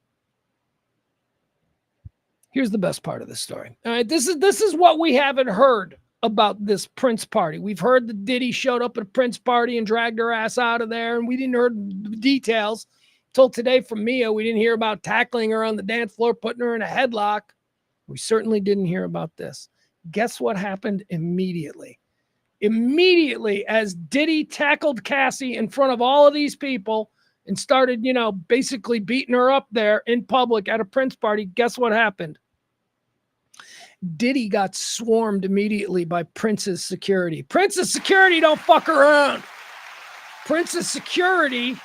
Here's the best part of the story. All right, this is what we haven't heard about this Prince party. We've heard that Diddy showed up at a Prince party and dragged her ass out of there, and we didn't hear the details until today from Mia. We didn't hear about tackling her on the dance floor, putting her in a headlock. We certainly didn't hear about this. Guess what happened immediately? immediately as Diddy tackled Cassie in front of all of these people and started, basically beating her up there in public at a Prince party, guess what happened? Diddy got swarmed immediately by Prince's security. Prince's security don't fuck around. Prince's security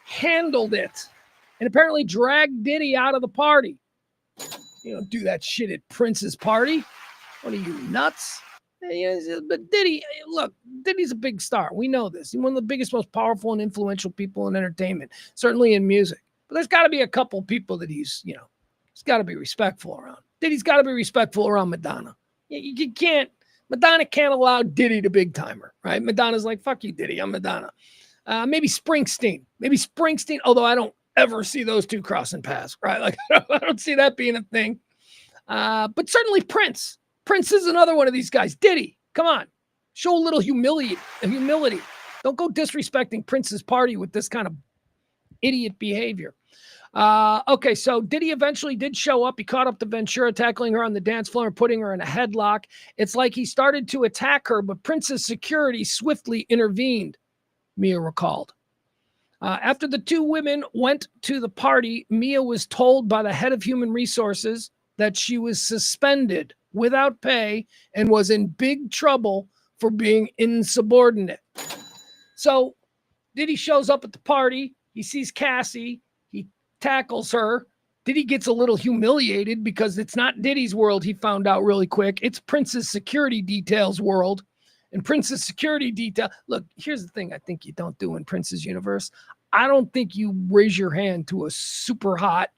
handled it and apparently dragged Diddy out of the party. You don't do that shit at Prince's party. What are you, nuts? But Diddy, look, Diddy's a big star. We know this. He's one of the biggest, most powerful and influential people in entertainment, certainly in music. But there's got to be a couple people that he's got to be respectful around. Diddy's got to be respectful around Madonna. You can't, Madonna can't allow Diddy to big timer, right? Madonna's like, fuck you, Diddy, I'm Madonna. Maybe Springsteen, although I don't ever see those two crossing paths, right? Like, I don't see that being a thing. But certainly Prince. Prince is another one of these guys. Diddy, come on. Show a little humility. Don't go disrespecting Prince's party with this kind of idiot behavior. Okay, so Diddy eventually did show up. He caught up to Ventura, tackling her on the dance floor and putting her in a headlock. It's like he started to attack her, but Prince's security swiftly intervened, Mia recalled. After the two women went to the party, Mia was told by the head of human resources that she was suspended without pay and was in big trouble for being insubordinate. So Diddy shows up at the party. He sees Cassie. He tackles her. Diddy gets a little humiliated because it's not Diddy's world, he found out really quick. It's Prince's security detail's world. And Prince's security detail, look, here's the thing I think you don't do in Prince's universe. I don't think you raise your hand to a super hot,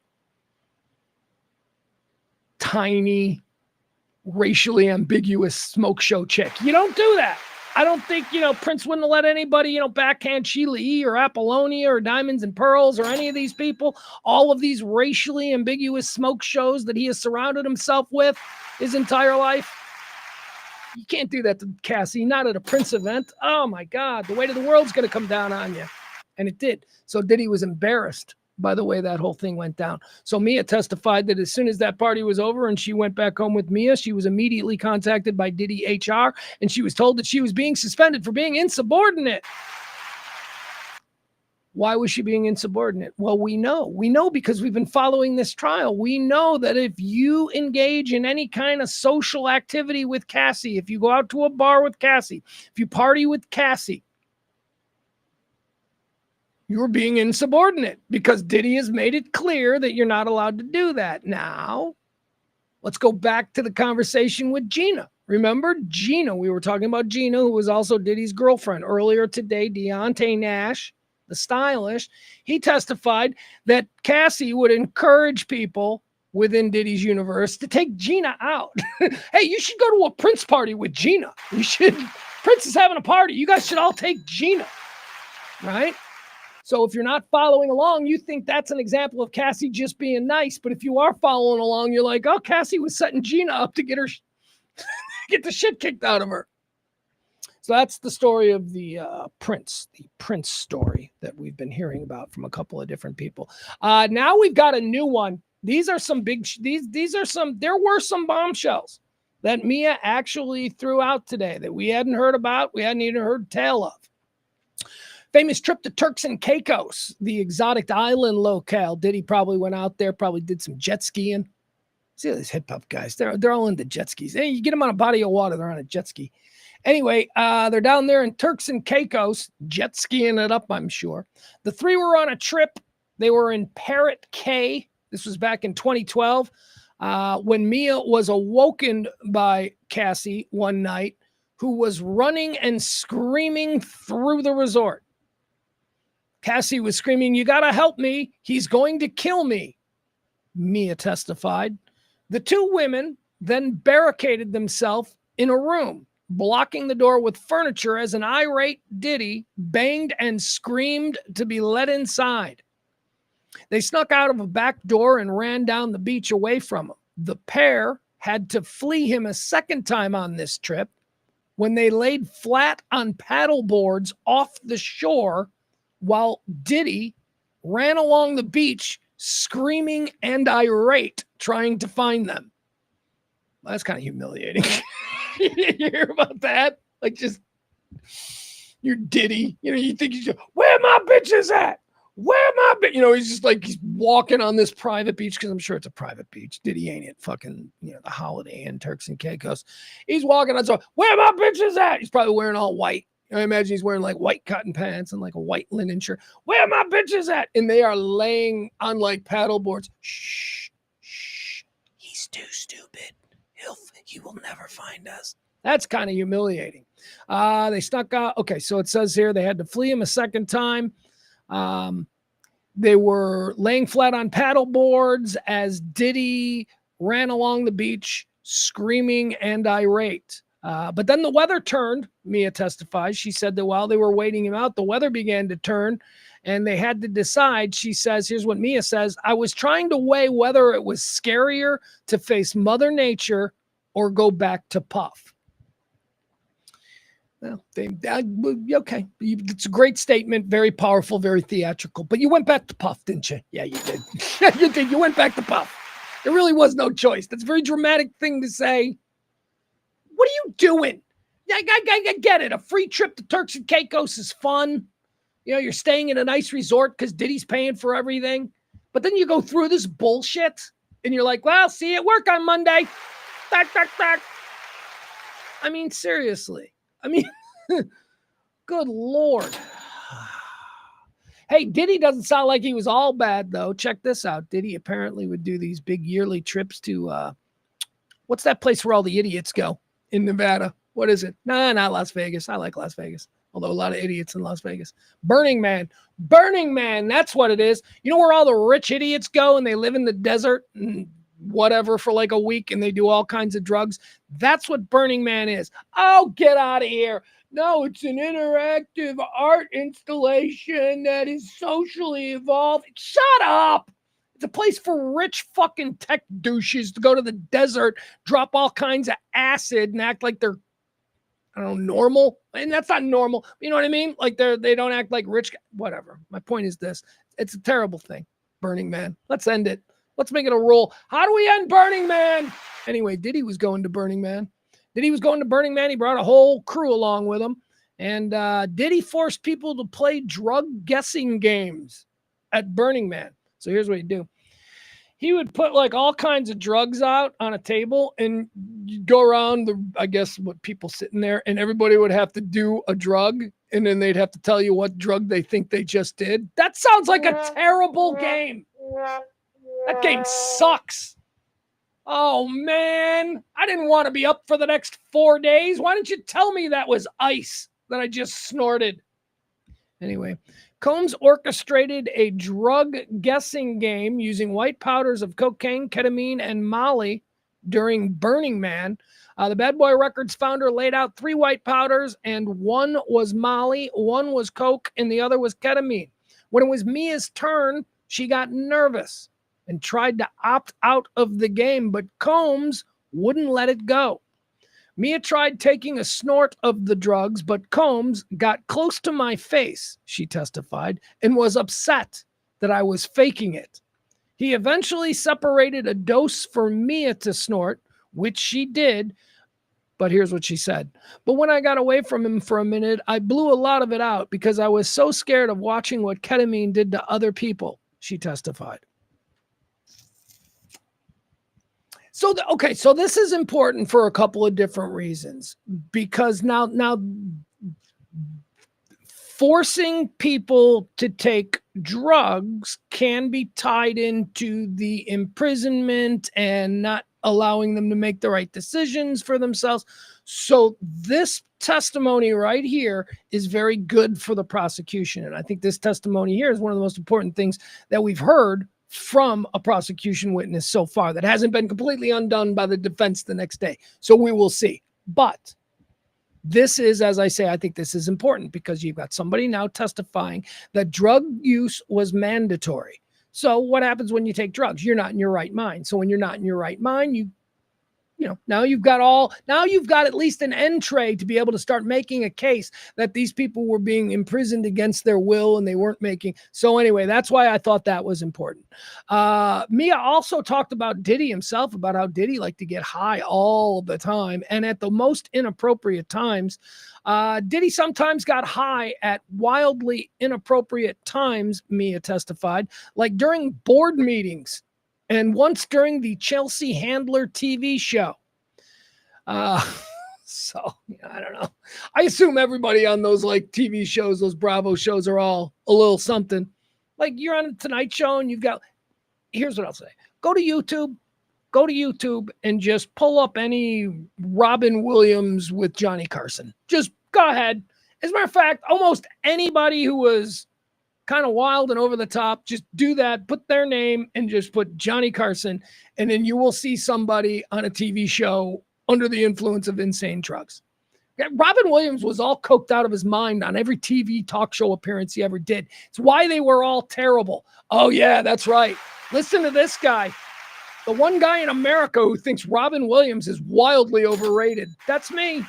tiny, racially ambiguous smoke show chick. You don't do that. I don't think, Prince wouldn't have let anybody, backhand Sheila E. or Apollonia or Diamonds and Pearls or any of these people. All of these racially ambiguous smoke shows that he has surrounded himself with his entire life. You can't do that to Cassie, not at a Prince event. Oh, my God. The weight of the world's going to come down on you. And it did. So Diddy was embarrassed by the way that whole thing went down. So Mia testified that as soon as that party was over and she went back home with Mia, she was immediately contacted by Diddy HR, and she was told that she was being suspended for being insubordinate. Why was she being insubordinate? Well, we know because we've been following this trial. We know that if you engage in any kind of social activity with Cassie, if you go out to a bar with Cassie, if you party with Cassie, you're being insubordinate because Diddy has made it clear that you're not allowed to do that. Now, let's go back to the conversation with Gina. Remember Gina? We were talking about Gina, who was also Diddy's girlfriend earlier today, Deonte Nash, the stylist. He testified that Cassie would encourage people within Diddy's universe to take Gina out. Hey, you should go to a Prince party with Gina. Prince is having a party. You guys should all take Gina, right? So if you're not following along, you think that's an example of Cassie just being nice. But if you are following along, you're like, oh, Cassie was setting Gina up to get her, get the shit kicked out of her. So that's the story of the Prince story that we've been hearing about from a couple of different people. Now we've got a new one. These are some big, there were some bombshells that Mia actually threw out today that we hadn't heard about. We hadn't even heard tale of. Famous trip to Turks and Caicos, the exotic island locale. Diddy probably went out there, probably did some jet skiing. See these hip hop guys, they're all into jet skis. Hey, you get them on a body of water, they're on a jet ski. Anyway, they're down there in Turks and Caicos, jet skiing it up, I'm sure. The three were on a trip. They were in Parrot Cay. This was back in 2012 when Mia was awoken by Cassie one night, who was running and screaming through the resort. Cassie was screaming, "You got to help me. He's going to kill me," Mia testified. The two women then barricaded themselves in a room, blocking the door with furniture as an irate Diddy banged and screamed to be let inside. They snuck out of a back door and ran down the beach away from him. The pair had to flee him a second time on this trip when they laid flat on paddle boards off the shore while Diddy ran along the beach screaming and irate, trying to find them. Well, that's kind of humiliating. You hear about that? Like, just You're Diddy. You know, you think he's just, where my bitches at? Where my bitch? You know, he's just like, he's walking on this private beach, because I'm sure it's a private beach. Diddy ain't it fucking, you know, the Holiday Inn, Turks and Caicos. He's walking on, so where my bitches at? He's probably wearing all white. I imagine he's wearing like white cotton pants and like a white linen shirt. Where my bitches at? And they are laying on like paddle boards. Shh, shh. He's too stupid. He will never find us. That's kind of humiliating. They snuck out. Okay, so it says here they had to flee him a second time. They were laying flat on paddle boards as Diddy ran along the beach, screaming and irate. But then the weather turned, Mia testifies. She said that while they were waiting him out, the weather began to turn and they had to decide. She says, here's what Mia says: I was trying to weigh whether it was scarier to face Mother Nature or go back to Puff. Well, okay. It's a great statement, very powerful, very theatrical. But you went back to Puff, didn't you? Yeah, you did. You did. You went back to Puff. There really was no choice. That's a very dramatic thing to say. What are you doing? I get it. A free trip to Turks and Caicos is fun. You know, you're staying in a nice resort because Diddy's paying for everything. But then you go through this bullshit and you're like, well, see you at work on Monday. I mean, seriously. I mean, good Lord. Hey, Diddy doesn't sound like he was all bad, though. Check this out. Diddy apparently would do these big yearly trips to, what's that place where all the idiots go in Nevada? What is it? Nah, not Las Vegas. I like Las Vegas, although a lot of idiots in Las Vegas. Burning Man. Burning Man, that's what it is. You know where all the rich idiots go and they live in the desert and whatever for like a week and they do all kinds of drugs? That's what Burning Man is. Oh, get out of here. No, it's an interactive art installation that is socially evolved. Shut up. It's a place for rich fucking tech douches to go to the desert, drop all kinds of acid and act like they're, I don't know, normal. And that's not normal. You know what I mean? Like they don't act like rich, whatever. My point is this. It's a terrible thing. Burning Man. Let's end it. Let's make it a rule. How do we end Burning Man? Anyway, Diddy was going to Burning Man. Diddy was going to Burning Man. He brought a whole crew along with him. And Diddy forced people to play drug guessing games at Burning Man. So here's what he'd do. He would put like all kinds of drugs out on a table and you'd go around I guess what people sitting there, and everybody would have to do a drug. And then they'd have to tell you what drug they think they just did. That sounds like a terrible game. That game sucks. Oh, man. I didn't want to be up for the next 4 days. Why didn't you tell me that was ice that I just snorted? Anyway, Combs orchestrated a drug guessing game using white powders of cocaine, ketamine, and Molly during Burning Man. The Bad Boy Records founder laid out 3 white powders, and one was Molly, one was coke, and the other was ketamine. When it was Mia's turn, she got nervous and tried to opt out of the game, but Combs wouldn't let it go. Mia tried taking a snort of the drugs, but Combs got close to my face, she testified, and was upset that I was faking it. He eventually separated a dose for Mia to snort, which she did, but here's what she said. But when I got away from him for a minute, I blew a lot of it out because I was so scared of watching what ketamine did to other people, she testified. So, so this is important for a couple of different reasons, because now forcing people to take drugs can be tied into the imprisonment and not allowing them to make the right decisions for themselves. So this testimony right here is very good for the prosecution. And I think this testimony here is one of the most important things that we've heard from a prosecution witness so far that hasn't been completely undone by the defense the next day. So we will see. But this is, as I say, I think this is important because you've got somebody now testifying that drug use was mandatory. So what happens when you take drugs? You're not in your right mind. So when you're not in your right mind, you now you've got at least an entree to be able to start making a case that these people were being imprisoned against their will and they weren't making. So anyway, that's why I thought that was important. Mia also talked about Diddy himself, about how Diddy liked to get high all the time and at the most inappropriate times. Diddy sometimes got high at wildly inappropriate times, Mia testified, like during board meetings and once during the Chelsea Handler TV show. So I don't know. I assume everybody on those like TV shows, those Bravo shows are all a little something. Like you're on a Tonight Show and here's what I'll say. Go to YouTube and just pull up any Robin Williams with Johnny Carson. Just go ahead. As a matter of fact, almost anybody who was kind of wild and over the top, just do that, put their name and just put Johnny Carson. And then you will see somebody on a TV show under the influence of insane drugs. Robin Williams was all coked out of his mind on every TV talk show appearance he ever did. It's why they were all terrible. Oh yeah, that's right. Listen to this guy. The one guy in America who thinks Robin Williams is wildly overrated. That's me.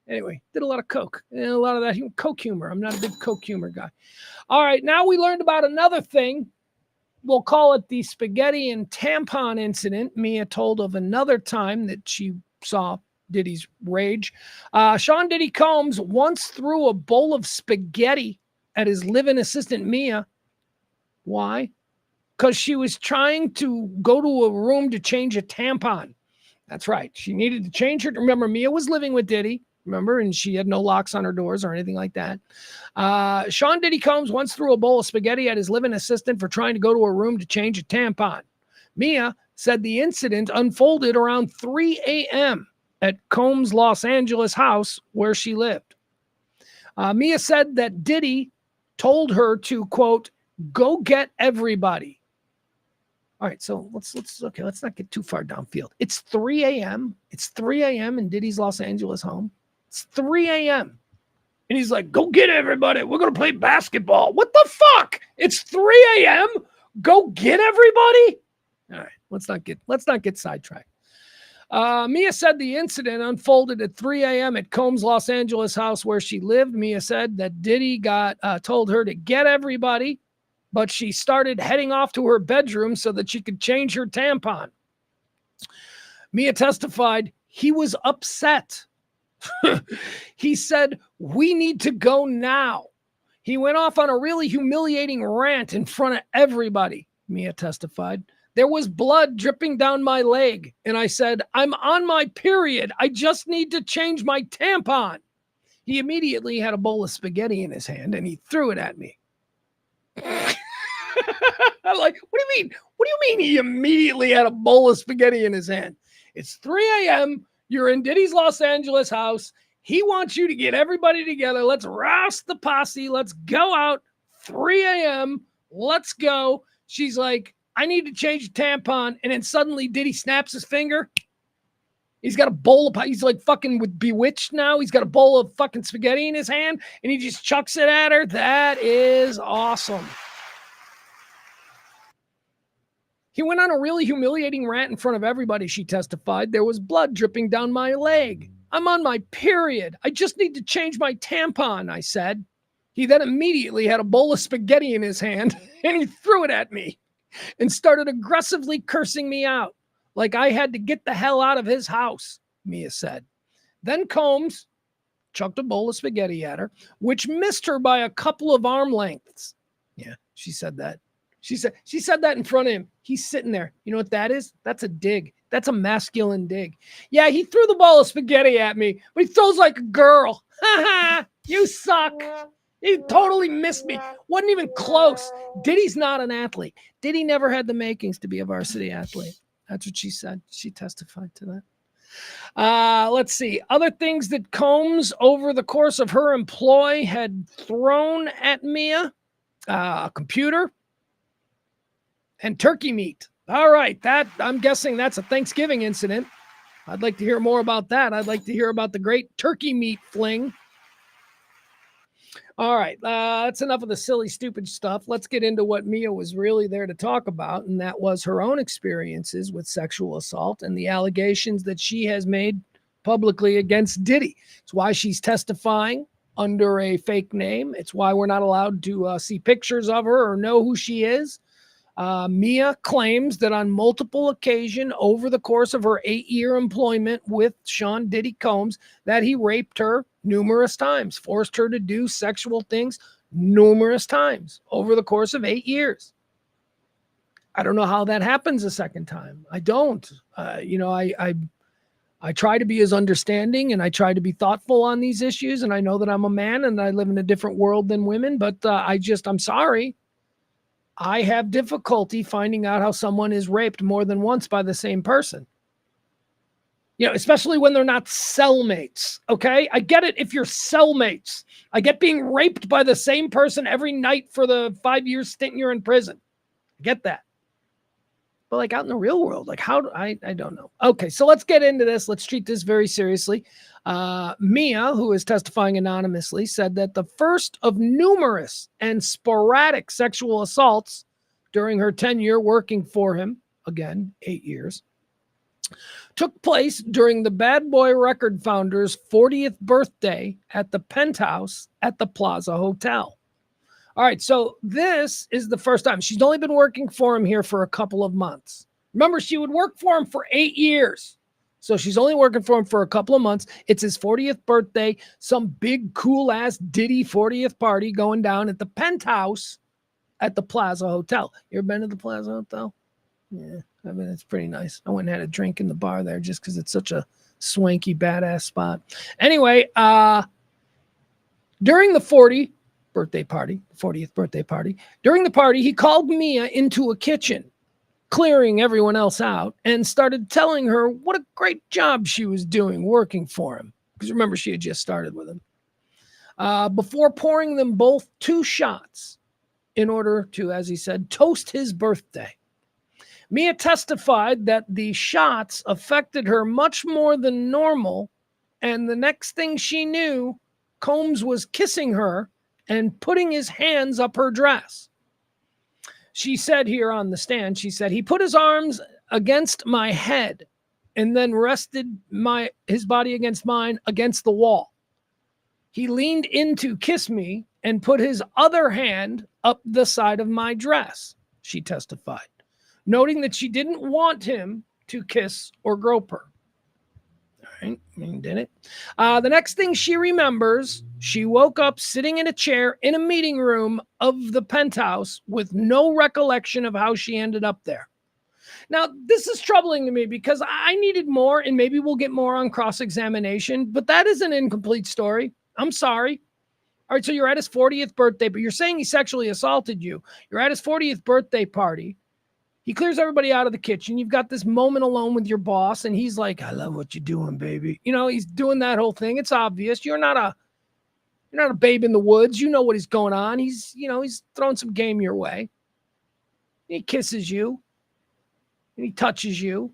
Anyway, did a lot of coke and a lot of that coke humor. I'm not a big coke humor guy. All right, now we learned about another thing. We'll call it the spaghetti and tampon incident. Mia told of another time that she saw Diddy's rage. Sean Diddy Combs once threw a bowl of spaghetti at his live-in assistant, Mia. Why? Because she was trying to go to a room to change a tampon. That's right. She needed to change her. Remember, Mia was living with Diddy, remember, and she had no locks on her doors or anything like that. Sean Diddy Combs once threw a bowl of spaghetti at his live-in assistant for trying to go to a room to change a tampon. Mia said the incident unfolded around 3 a.m. at Combs' Los Angeles house where she lived. Mia said that Diddy told her to, quote, go get everybody. All right, so let's not get too far downfield. It's 3 a.m. It's 3 a.m. in Diddy's Los Angeles home. It's 3 a.m. And he's like, go get everybody. We're going to play basketball. What the fuck? It's 3 a.m. Go get everybody? All right, let's not get sidetracked. Mia said the incident unfolded at 3 a.m. at Combs' Los Angeles house where she lived. Mia said that Diddy told her to get everybody, but she started heading off to her bedroom so that she could change her tampon. Mia testified he was upset. He said, we need to go now. He went off on a really humiliating rant in front of everybody, Mia testified. There was blood dripping down my leg, and I said, I'm on my period. I just need to change my tampon. He immediately had a bowl of spaghetti in his hand, and he threw it at me. I'm like, what do you mean? What do you mean he immediately had a bowl of spaghetti in his hand? It's 3 a.m. You're in Diddy's Los Angeles house. He wants you to get everybody together. Let's roust the posse. Let's go out. 3 a.m. Let's go. She's like, I need to change the tampon. And then suddenly Diddy snaps his finger. He's got a bowl of, he's like fucking with Bewitched now. He's got a bowl of fucking spaghetti in his hand and he just chucks it at her. That is awesome. He went on a really humiliating rant in front of everybody, she testified. There was blood dripping down my leg. I'm on my period. I just need to change my tampon, I said. He then immediately had a bowl of spaghetti in his hand and he threw it at me and started aggressively cursing me out like I had to get the hell out of his house, Mia said. Then Combs chucked a bowl of spaghetti at her, which missed her by a couple of arm lengths. Yeah, she said that. She said that in front of him. He's sitting there. You know what that is? That's a dig. That's a masculine dig. Yeah, he threw the ball of spaghetti at me, but he throws like a girl. Ha ha! You suck. He totally missed me. Wasn't even close. Diddy's not an athlete. Diddy never had the makings to be a varsity athlete. That's what she said. She testified to that. Let's see. Other things that Combs, over the course of her employ, had thrown at Mia. A computer. And turkey meat. All right, that I'm guessing that's a Thanksgiving incident. I'd like to hear more about that. I'd like to hear about the great turkey meat fling. All right, that's enough of the silly, stupid stuff. Let's get into what Mia was really there to talk about, and that was her own experiences with sexual assault and the allegations that she has made publicly against Diddy. It's why she's testifying under a fake name. It's why we're not allowed to see pictures of her or know who she is. Mia claims that on multiple occasions over the course of her 8-year employment with Sean Diddy Combs, that he raped her numerous times, forced her to do sexual things numerous times over the course of 8 years. I don't know how that happens a second time. I don't. I try to be as understanding and I try to be thoughtful on these issues. And I know that I'm a man and I live in a different world than women, but I'm sorry. I have difficulty finding out how someone is raped more than once by the same person. Especially when they're not cellmates, okay? I get it if you're cellmates. I get being raped by the same person every night for the 5-year stint you're in prison. I get that. But like out in the real world, like I don't know. Okay, so let's get into this. Let's treat this very seriously. Mia, who is testifying anonymously, said that the first of numerous and sporadic sexual assaults during her tenure working for him, again, 8 years, took place during the Bad Boy record founder's 40th birthday at the penthouse at the Plaza Hotel. All right, so this is the first time. She's only been working for him here for a couple of months. Remember, she would work for him for 8 years. So she's only working for him for a couple of months. It's his 40th birthday, some big cool-ass Diddy 40th party going down at the penthouse at the Plaza Hotel. You ever been to the Plaza Hotel? Yeah, I mean, it's pretty nice. I went and had a drink in the bar there just because it's such a swanky, badass spot. Anyway, during the 40th birthday party, during the party, he called Mia into a kitchen, clearing everyone else out, and started telling her what a great job she was doing working for him. Because remember, she had just started with him. Before pouring them both 2 shots in order to, as he said, toast his birthday. Mia testified that the shots affected her much more than normal, and the next thing she knew, Combs was kissing her and putting his hands up her dress. She said here on the stand, she said, he put his arms against my head and then rested his body against mine against the wall. He leaned in to kiss me and put his other hand up the side of my dress, she testified, noting that she didn't want him to kiss or grope her. All right, he did it. The next thing she remembers, she woke up sitting in a chair in a meeting room of the penthouse with no recollection of how she ended up there. Now, this is troubling to me because I needed more, and maybe we'll get more on cross-examination, but that is an incomplete story. I'm sorry. All right, so you're at his 40th birthday, but you're saying he sexually assaulted you. You're at his 40th birthday party. He clears everybody out of the kitchen. You've got this moment alone with your boss, and he's like, I love what you're doing, baby. He's doing that whole thing. It's obvious. You're not a babe in the woods. You know what is going on. He's throwing some game your way. He kisses you. And he touches you.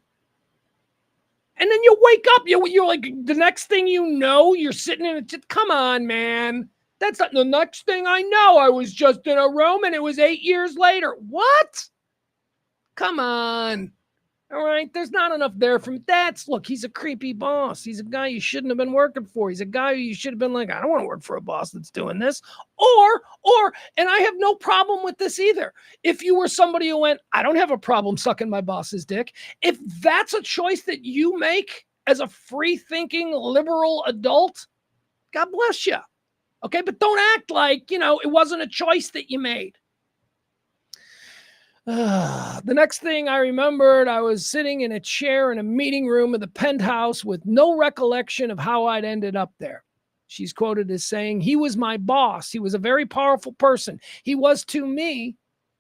And then you wake up. You're like, the next thing you know, you're sitting in come on, man. That's not the next thing I know. I was just in a room and it was 8 years later. What? Come on. All right. There's not enough there from look, he's a creepy boss. He's a guy you shouldn't have been working for. He's a guy who you should have been like, I don't want to work for a boss that's doing this. And I have no problem with this either. If you were somebody who went, I don't have a problem sucking my boss's dick. If that's a choice that you make as a free thinking liberal adult, God bless you. Okay. But don't act like, it wasn't a choice that you made. The next thing I remembered, I was sitting in a chair in a meeting room of the penthouse with no recollection of how I'd ended up there. She's quoted as saying, he was my boss. He was a very powerful person. He was to me,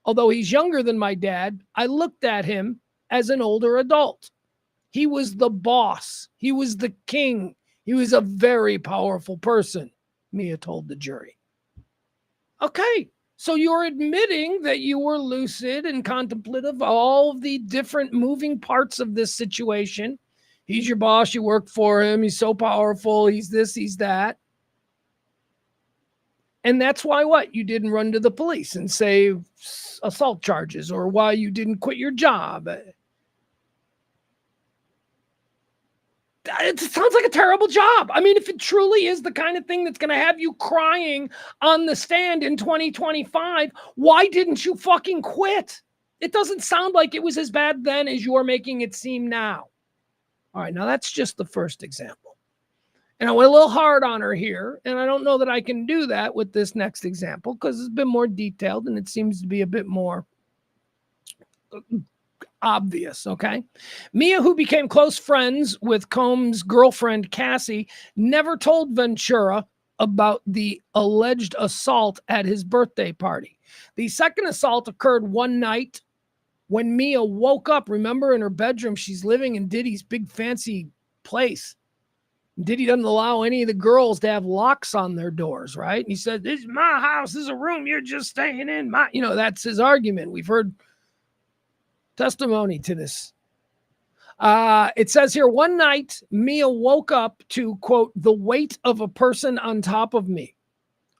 although he's younger than my dad, I looked at him as an older adult. He was the boss. He was the king. He was a very powerful person, Mia told the jury. Okay. So you're admitting that you were lucid and contemplative of all of the different moving parts of this situation. He's your boss. You work for him. He's so powerful. He's this, he's that. And that's why what? You didn't run to the police and say assault charges, or why you didn't quit your job. It sounds like a terrible job. I mean, if it truly is the kind of thing that's going to have you crying on the stand in 2025, why didn't you fucking quit? It doesn't sound like it was as bad then as you're making it seem now. All right, now that's just the first example. And I went a little hard on her here, and I don't know that I can do that with this next example because it's been more detailed and it seems to be a bit more obvious, okay? Mia, who became close friends with Combs' girlfriend, Cassie, never told Ventura about the alleged assault at his birthday party. The second assault occurred one night when Mia woke up. Remember, in her bedroom, she's living in Diddy's big fancy place. Diddy doesn't allow any of the girls to have locks on their doors, right? And he said, "This is my house. This is a room you're just staying in." That's his argument. We've heard testimony to this. It says here, one night, Mia woke up to, quote, "the weight of a person on top of me."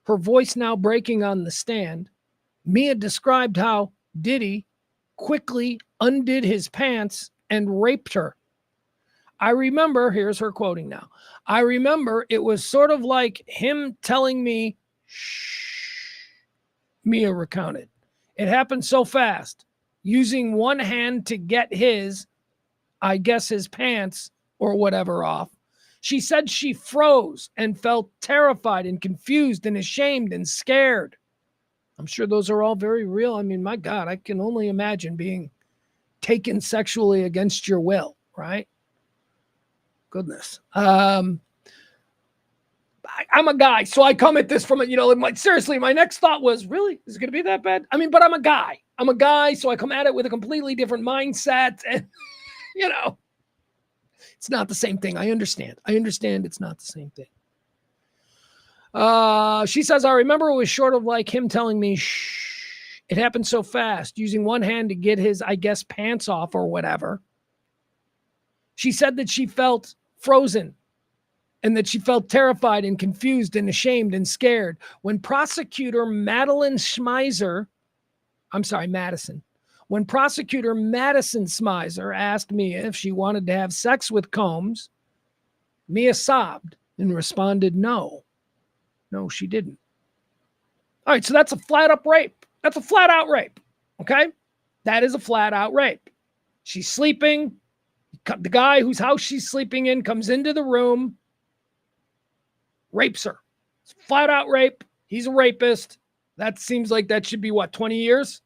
Her voice now breaking on the stand. Mia described how Diddy quickly undid his pants and raped her. I remember, here's her quoting now, "I remember it was sort of like him telling me, shh," Mia recounted. "It happened so fast, using one hand to get his pants or whatever off. She said she froze and felt terrified and confused and ashamed and scared." I'm sure those are all very real. I mean, my God, I can only imagine being taken sexually against your will, right? Goodness. I'm a guy, so I come at this from seriously, my next thought was, really? Is it going to be that bad? I mean, but I'm a guy. So I come at it with a completely different mindset. And, it's not the same thing. I understand it's not the same thing. She says, "I remember it was sort of like him telling me, shh. It happened so fast, using one hand to get his, pants off or whatever." She said that she felt frozen and that she felt terrified and confused and ashamed and scared. When prosecutor Madison Smizer asked Mia if she wanted to have sex with Combs, Mia sobbed and responded, no, she didn't. All right, so that's a flat out rape. Okay? That is a flat out rape. She's sleeping. The guy whose house she's sleeping in comes into the room, rapes her. It's flat out rape. He's a rapist. That seems like that should be 20 years?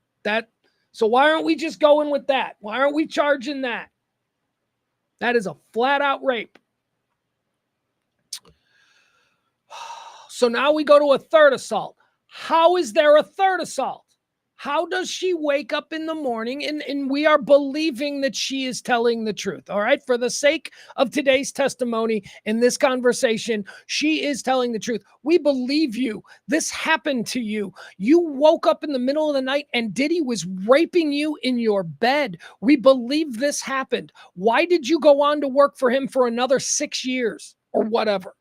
So why aren't we just going with that? Why aren't we charging that? That is a flat out rape. So now we go to a third assault. How is there a third assault? How does she wake up in the morning and we are believing that she is telling the truth? All right. For the sake of today's testimony in this conversation, she is telling the truth. We believe you. This happened to you. You woke up in the middle of the night and Diddy was raping you in your bed. We believe this happened. Why did you go on to work for him for another 6 years or whatever?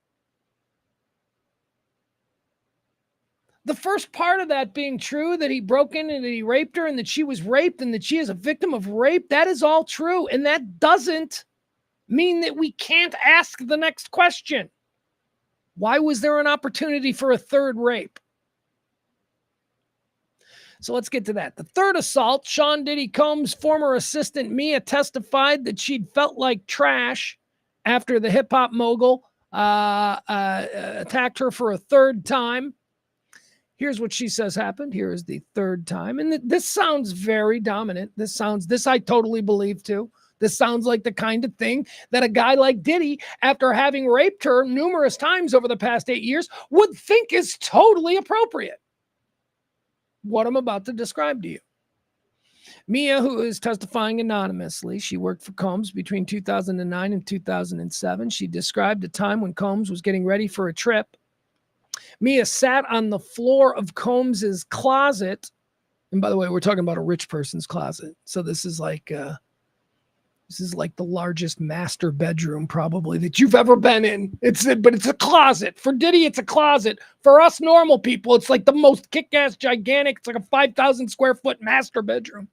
The first part of that being true, that he broke in and that he raped her and that she was raped and that she is a victim of rape, that is all true. And that doesn't mean that we can't ask the next question. Why was there an opportunity for a third rape? So let's get to that. The third assault, Sean Diddy Combs' former assistant Mia testified that she'd felt like trash after the hip-hop mogul attacked her for a third time. Here's what she says happened. Here is the third time. And this sounds very dominant. This I totally believe too. This sounds like the kind of thing that a guy like Diddy, after having raped her numerous times over the past 8 years, would think is totally appropriate. What I'm about to describe to you. Mia, who is testifying anonymously, she worked for Combs between 2009 and 2007. She described a time when Combs was getting ready for a trip. Mia sat on the floor of Combs's closet. And by the way, we're talking about a rich person's closet. So this is like, This is like the largest master bedroom probably that you've ever been in. But it's a closet. For Diddy, it's a closet. For us normal people, it's like the most kick-ass gigantic. It's like a 5,000 square foot master bedroom.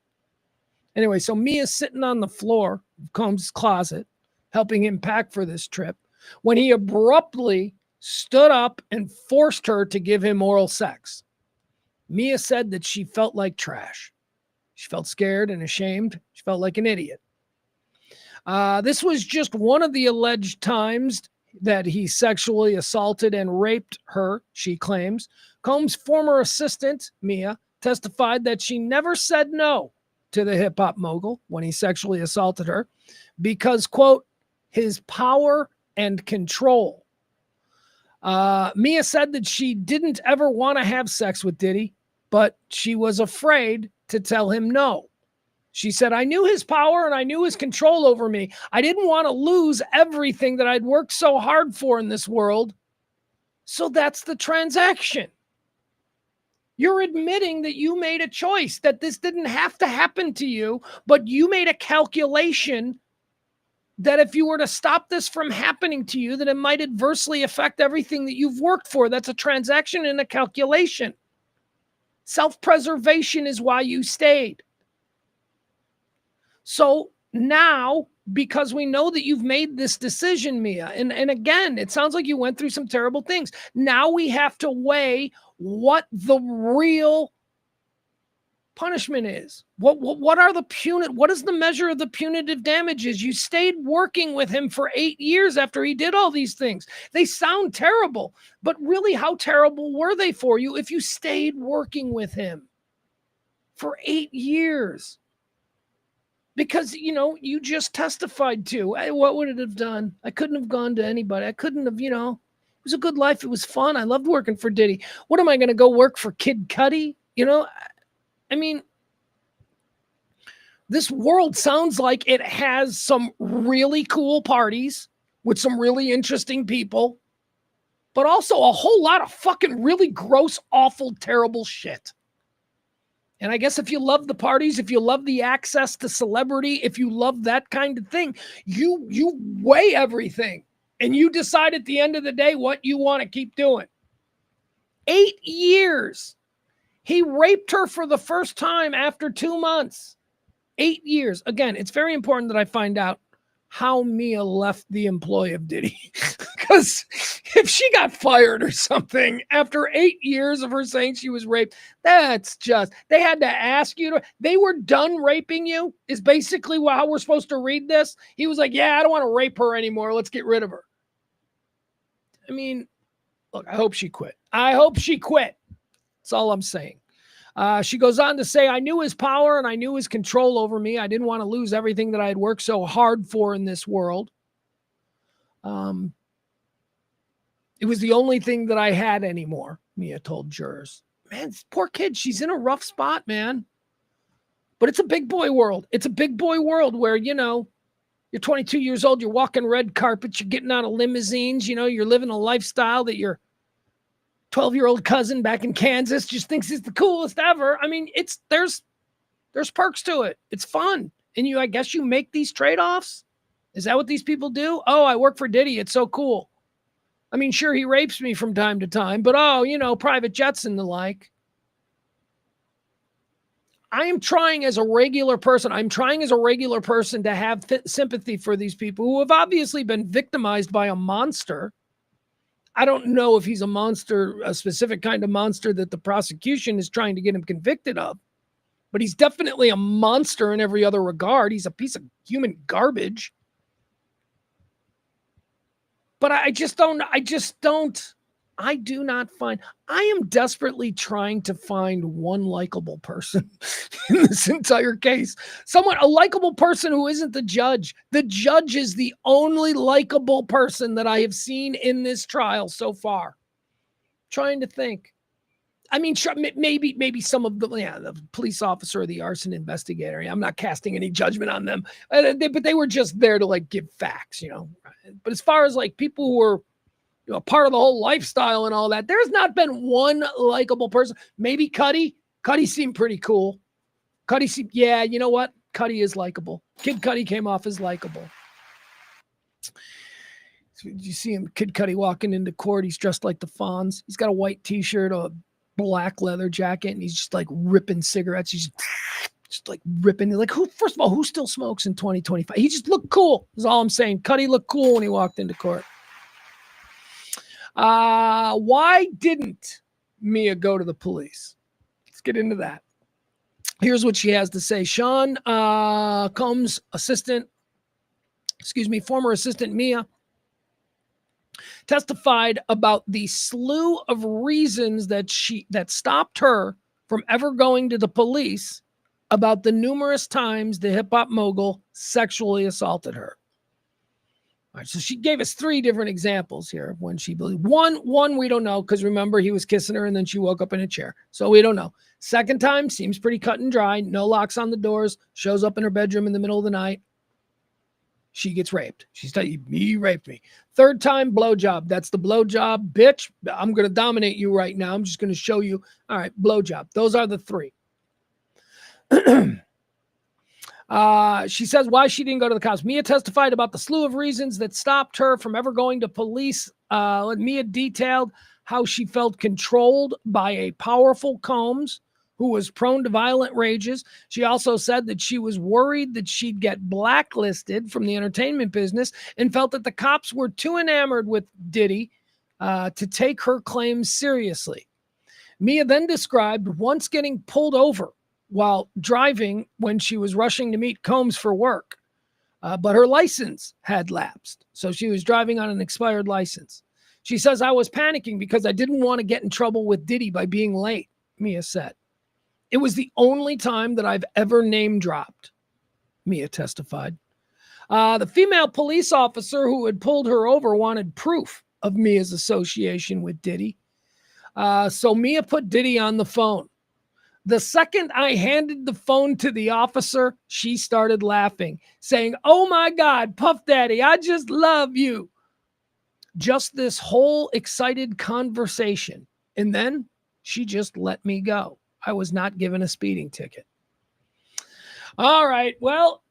Anyway, so Mia's sitting on the floor of Combs' closet, helping him pack for this trip, when he abruptly stood up and forced her to give him oral sex. Mia said that she felt like trash. She felt scared and ashamed. She felt like an idiot. This was just one of the alleged times that he sexually assaulted and raped her, she claims. Combs' former assistant, Mia, testified that she never said no to the hip-hop mogul when he sexually assaulted her because, quote, his power and control. Mia said that she didn't ever want to have sex with Diddy, but she was afraid to tell him no. She said, I knew his power and I knew his control over me. I didn't want to lose everything that I'd worked so hard for in this world. So that's the transaction. You're admitting that you made a choice, that this didn't have to happen to you, but you made a calculation that if you were to stop this from happening to you, that it might adversely affect everything that you've worked for. That's a transaction and a calculation. Self-preservation is why you stayed. So now, because we know that you've made this decision, Mia, and again, it sounds like you went through some terrible things. Now we have to weigh what the real punishment is. What are the what is the measure of the punitive damages? You stayed working with him for 8 years after he did all these things. They sound terrible, but really, how terrible were they for you if you stayed working with him for 8 years? Because, you just testified to, what would it have done? I couldn't have gone to anybody. I couldn't have, it was a good life. It was fun. I loved working for Diddy. What am I going to go work for Kid Cudi? I mean, this world sounds like it has some really cool parties with some really interesting people, but also a whole lot of fucking really gross, awful, terrible shit. And I guess if you love the parties, if you love the access to celebrity, if you love that kind of thing, you weigh everything and you decide at the end of the day what you want to keep doing. 8 years. He raped her for the first time after 2 months. 8 years. Again, it's very important that I find out how Mia left the employ of Diddy. Because if she got fired or something after 8 years of her saying she was raped, that's just, they had to ask you to, they were done raping you, is basically how we're supposed to read this. He was like, yeah, I don't want to rape her anymore. Let's get rid of her. I mean, look, I hope she quit. I hope she quit. That's all I'm saying. She goes on to say, I knew his power and I knew his control over me. I didn't want to lose everything that I had worked so hard for in this world. It was the only thing that I had anymore, Mia told jurors. Man, this poor kid, she's in a rough spot, man. But it's a big boy world. It's a big boy world where, you're 22 years old, you're walking red carpets, you're getting out of limousines, you're living a lifestyle that your 12-year-old cousin back in Kansas just thinks is the coolest ever. I mean, there's perks to it. It's fun. And I guess you make these trade-offs. Is that what these people do? Oh, I work for Diddy. It's so cool. I mean, sure, he rapes me from time to time, but private jets and the like. I am trying as a regular person to have sympathy for these people who have obviously been victimized by a monster. I don't know if he's a monster, a specific kind of monster that the prosecution is trying to get him convicted of, but he's definitely a monster in every other regard. He's a piece of human garbage. But I am desperately trying to find one likable person in this entire case. A likable person who isn't the judge. The judge is the only likable person that I have seen in this trial so far. Trying to think. I mean, sure, maybe some of the police officer or the arson investigator. I'm not casting any judgment on them, but they were just there to give facts, But as far as people who were part of the whole lifestyle and all that, there's not been one likable person. Maybe Cudi. Cudi seemed pretty cool. Cudi seemed, yeah, you know what? Cudi is likable. Kid Cudi came off as likable. So you see him, Kid Cudi, walking into court. He's dressed like the Fonz. He's got a white T-shirt, a black leather jacket, and he's just like ripping cigarettes. He's just like ripping. Like, who? First of all, who still smokes in 2025? He just looked cool. Is all I'm saying. Cudi looked cool when he walked into court. Why didn't Mia go to the police? Let's get into that. Here's what she has to say. Sean Combs' former assistant Mia testified about the slew of reasons that stopped her from ever going to the police about the numerous times the hip-hop mogul sexually assaulted her. All right, so she gave us 3 different examples here of when she believed. One we don't know, because remember, he was kissing her and then she woke up in a chair. So we don't know. Second time seems pretty cut and dry. No locks on the doors. Shows up in her bedroom in the middle of the night. She gets raped. She's telling you, he raped me. Third time, blowjob. That's the blowjob, bitch. I'm going to dominate you right now. I'm just going to show you. All right, blowjob. Those are the 3. She says why she didn't go to the cops. Mia testified about the slew of reasons that stopped her from ever going to police. Mia detailed how she felt controlled by a powerful Combs who was prone to violent rages. She also said that she was worried that she'd get blacklisted from the entertainment business and felt that the cops were too enamored with Diddy to take her claims seriously. Mia then described once getting pulled over while driving when she was rushing to meet Combs for work, but her license had lapsed, so she was driving on an expired license. She says, I was panicking because I didn't want to get in trouble with Diddy by being late, Mia said. It was the only time that I've ever name dropped, Mia testified. The female police officer who had pulled her over wanted proof of Mia's association with Diddy. So Mia put Diddy on the phone. The second I handed the phone to the officer, she started laughing, saying, oh my God, Puff Daddy, I just love you. Just this whole excited conversation. And then she just let me go. I was not given a speeding ticket. All right. Well,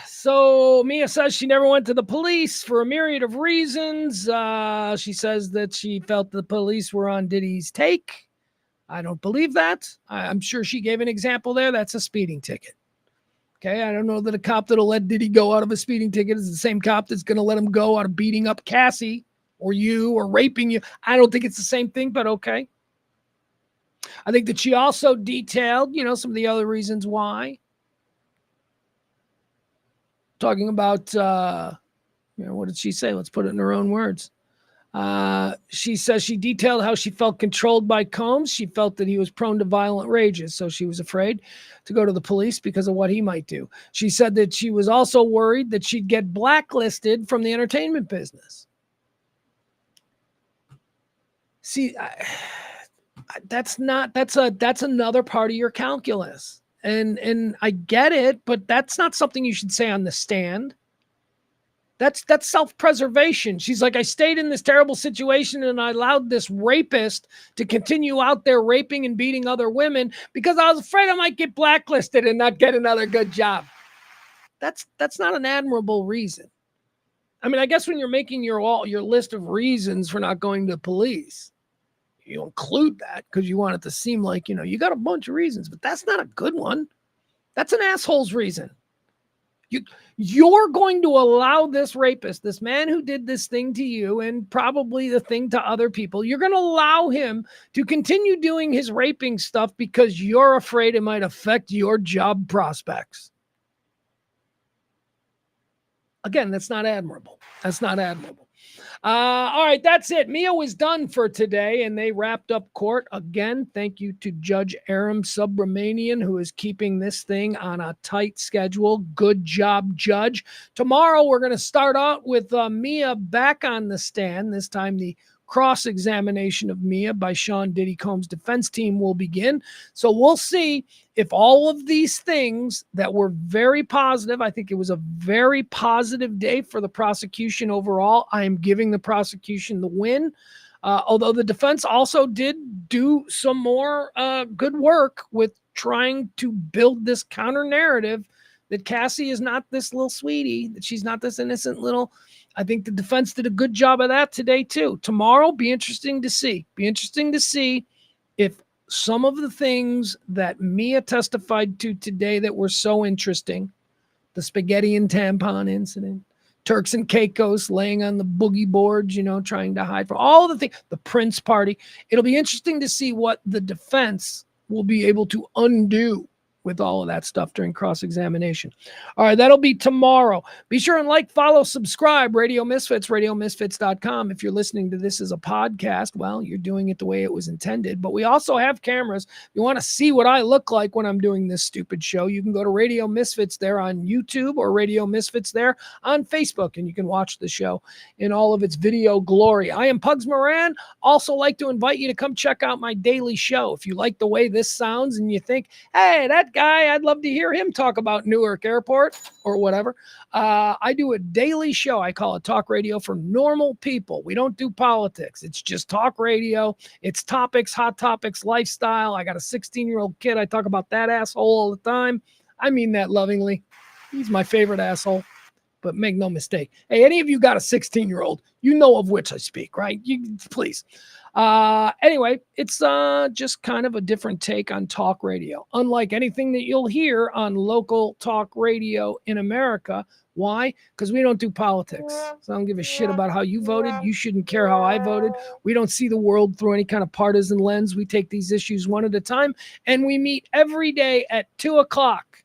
so Mia says she never went to the police for a myriad of reasons. She says that she felt the police were on Diddy's take. I don't believe that. I'm sure she gave an example there. That's a speeding ticket. Okay. I don't know that a cop that'll let Diddy go out of a speeding ticket is the same cop that's going to let him go out of beating up Cassie or you or raping you. I don't think it's the same thing, but okay. I think that she also detailed, some of the other reasons why. Talking about, what did she say? Let's put it in her own words. She says she detailed how she felt controlled by Combs. She felt that he was prone to violent rages, so she was afraid to go to the police because of what he might do. She said that she was also worried that she'd get blacklisted from the entertainment business. See, that's another part of your calculus. And I get it, but that's not something you should say on the stand. That's self-preservation. She's like, I stayed in this terrible situation and I allowed this rapist to continue out there raping and beating other women because I was afraid I might get blacklisted and not get another good job. That's not an admirable reason. I mean, I guess when you're making your list of reasons for not going to police, you include that because you want it to seem like, you got a bunch of reasons, but that's not a good one. That's an asshole's reason. You're going to allow this rapist, this man who did this thing to you and probably the thing to other people, you're going to allow him to continue doing his raping stuff because you're afraid it might affect your job prospects. Again, that's not admirable. That's not admirable. All right, that's it. Mia was done for today, and they wrapped up court. Again, thank you to Judge Aram Subramanian, who is keeping this thing on a tight schedule. Good job, Judge. Tomorrow, we're going to start out with Mia back on the stand. This time, the cross-examination of Mia by Sean Diddy Combs' defense team will begin. So we'll see if all of these things that were very positive, I think it was a very positive day for the prosecution overall. I am giving the prosecution the win. Although the defense also did do some more good work with trying to build this counter narrative that Cassie is not this little sweetie, that she's not this innocent little. I think the defense did a good job of that today, too. Tomorrow, be interesting to see. Be interesting to see if some of the things that Mia testified to today that were so interesting, the spaghetti and tampon incident, Turks and Caicos laying on the boogie boards, trying to hide from all the things, the Prince party. It'll be interesting to see what the defense will be able to undo with all of that stuff during cross-examination. All right, that'll be tomorrow. Be sure and like, follow, subscribe, Radio Misfits, radiomisfits.com. If you're listening to this as a podcast, well, you're doing it the way it was intended. But we also have cameras. If you want to see what I look like when I'm doing this stupid show, you can go to Radio Misfits there on YouTube or Radio Misfits there on Facebook, and you can watch the show in all of its video glory. I am Pugs Moran. Also like to invite you to come check out my daily show. If you like the way this sounds and you think, hey, that guy, I'd love to hear him talk about Newark Airport or whatever. I do a daily show. I call it Talk Radio for Normal People. We don't do politics. It's just talk radio. It's topics, hot topics, lifestyle. I got a 16-year-old kid. I talk about that asshole all the time. I mean that lovingly. He's my favorite asshole. But make no mistake. Hey, any of you got a 16-year-old, you know of which I speak, right? Please. Anyway, it's just kind of a different take on talk radio. Unlike anything that you'll hear on local talk radio in America. Why? Because we don't do politics. So I don't give a shit about how you voted. You shouldn't care how I voted. We don't see the world through any kind of partisan lens. We take these issues one at a time, and we meet every day at 2 o'clock.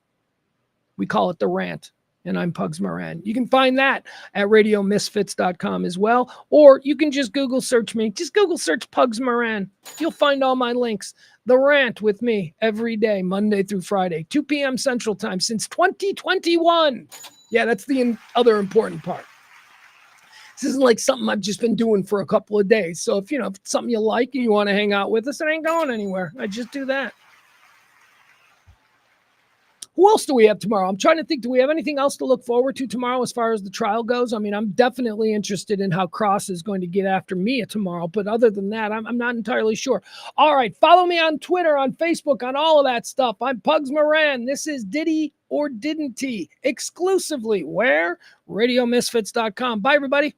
We call it The Rant. And I'm Pugs Moran. You can find that at radiomisfits.com as well. Or you can just Google search me. Just Google search Pugs Moran. You'll find all my links. The Rant with me every day, Monday through Friday, 2 p.m. Central Time since 2021. Yeah, that's the other important part. This isn't like something I've just been doing for a couple of days. So if it's something you like and you want to hang out with us, it ain't going anywhere. I just do that. Who else do we have tomorrow? I'm trying to think, do we have anything else to look forward to tomorrow as far as the trial goes? I mean, I'm definitely interested in how Cross is going to get after Mia tomorrow. But other than that, I'm not entirely sure. All right, follow me on Twitter, on Facebook, on all of that stuff. I'm Pugs Moran. This is Diddy or Didn't He? Exclusively where? RadioMisfits.com. Bye, everybody.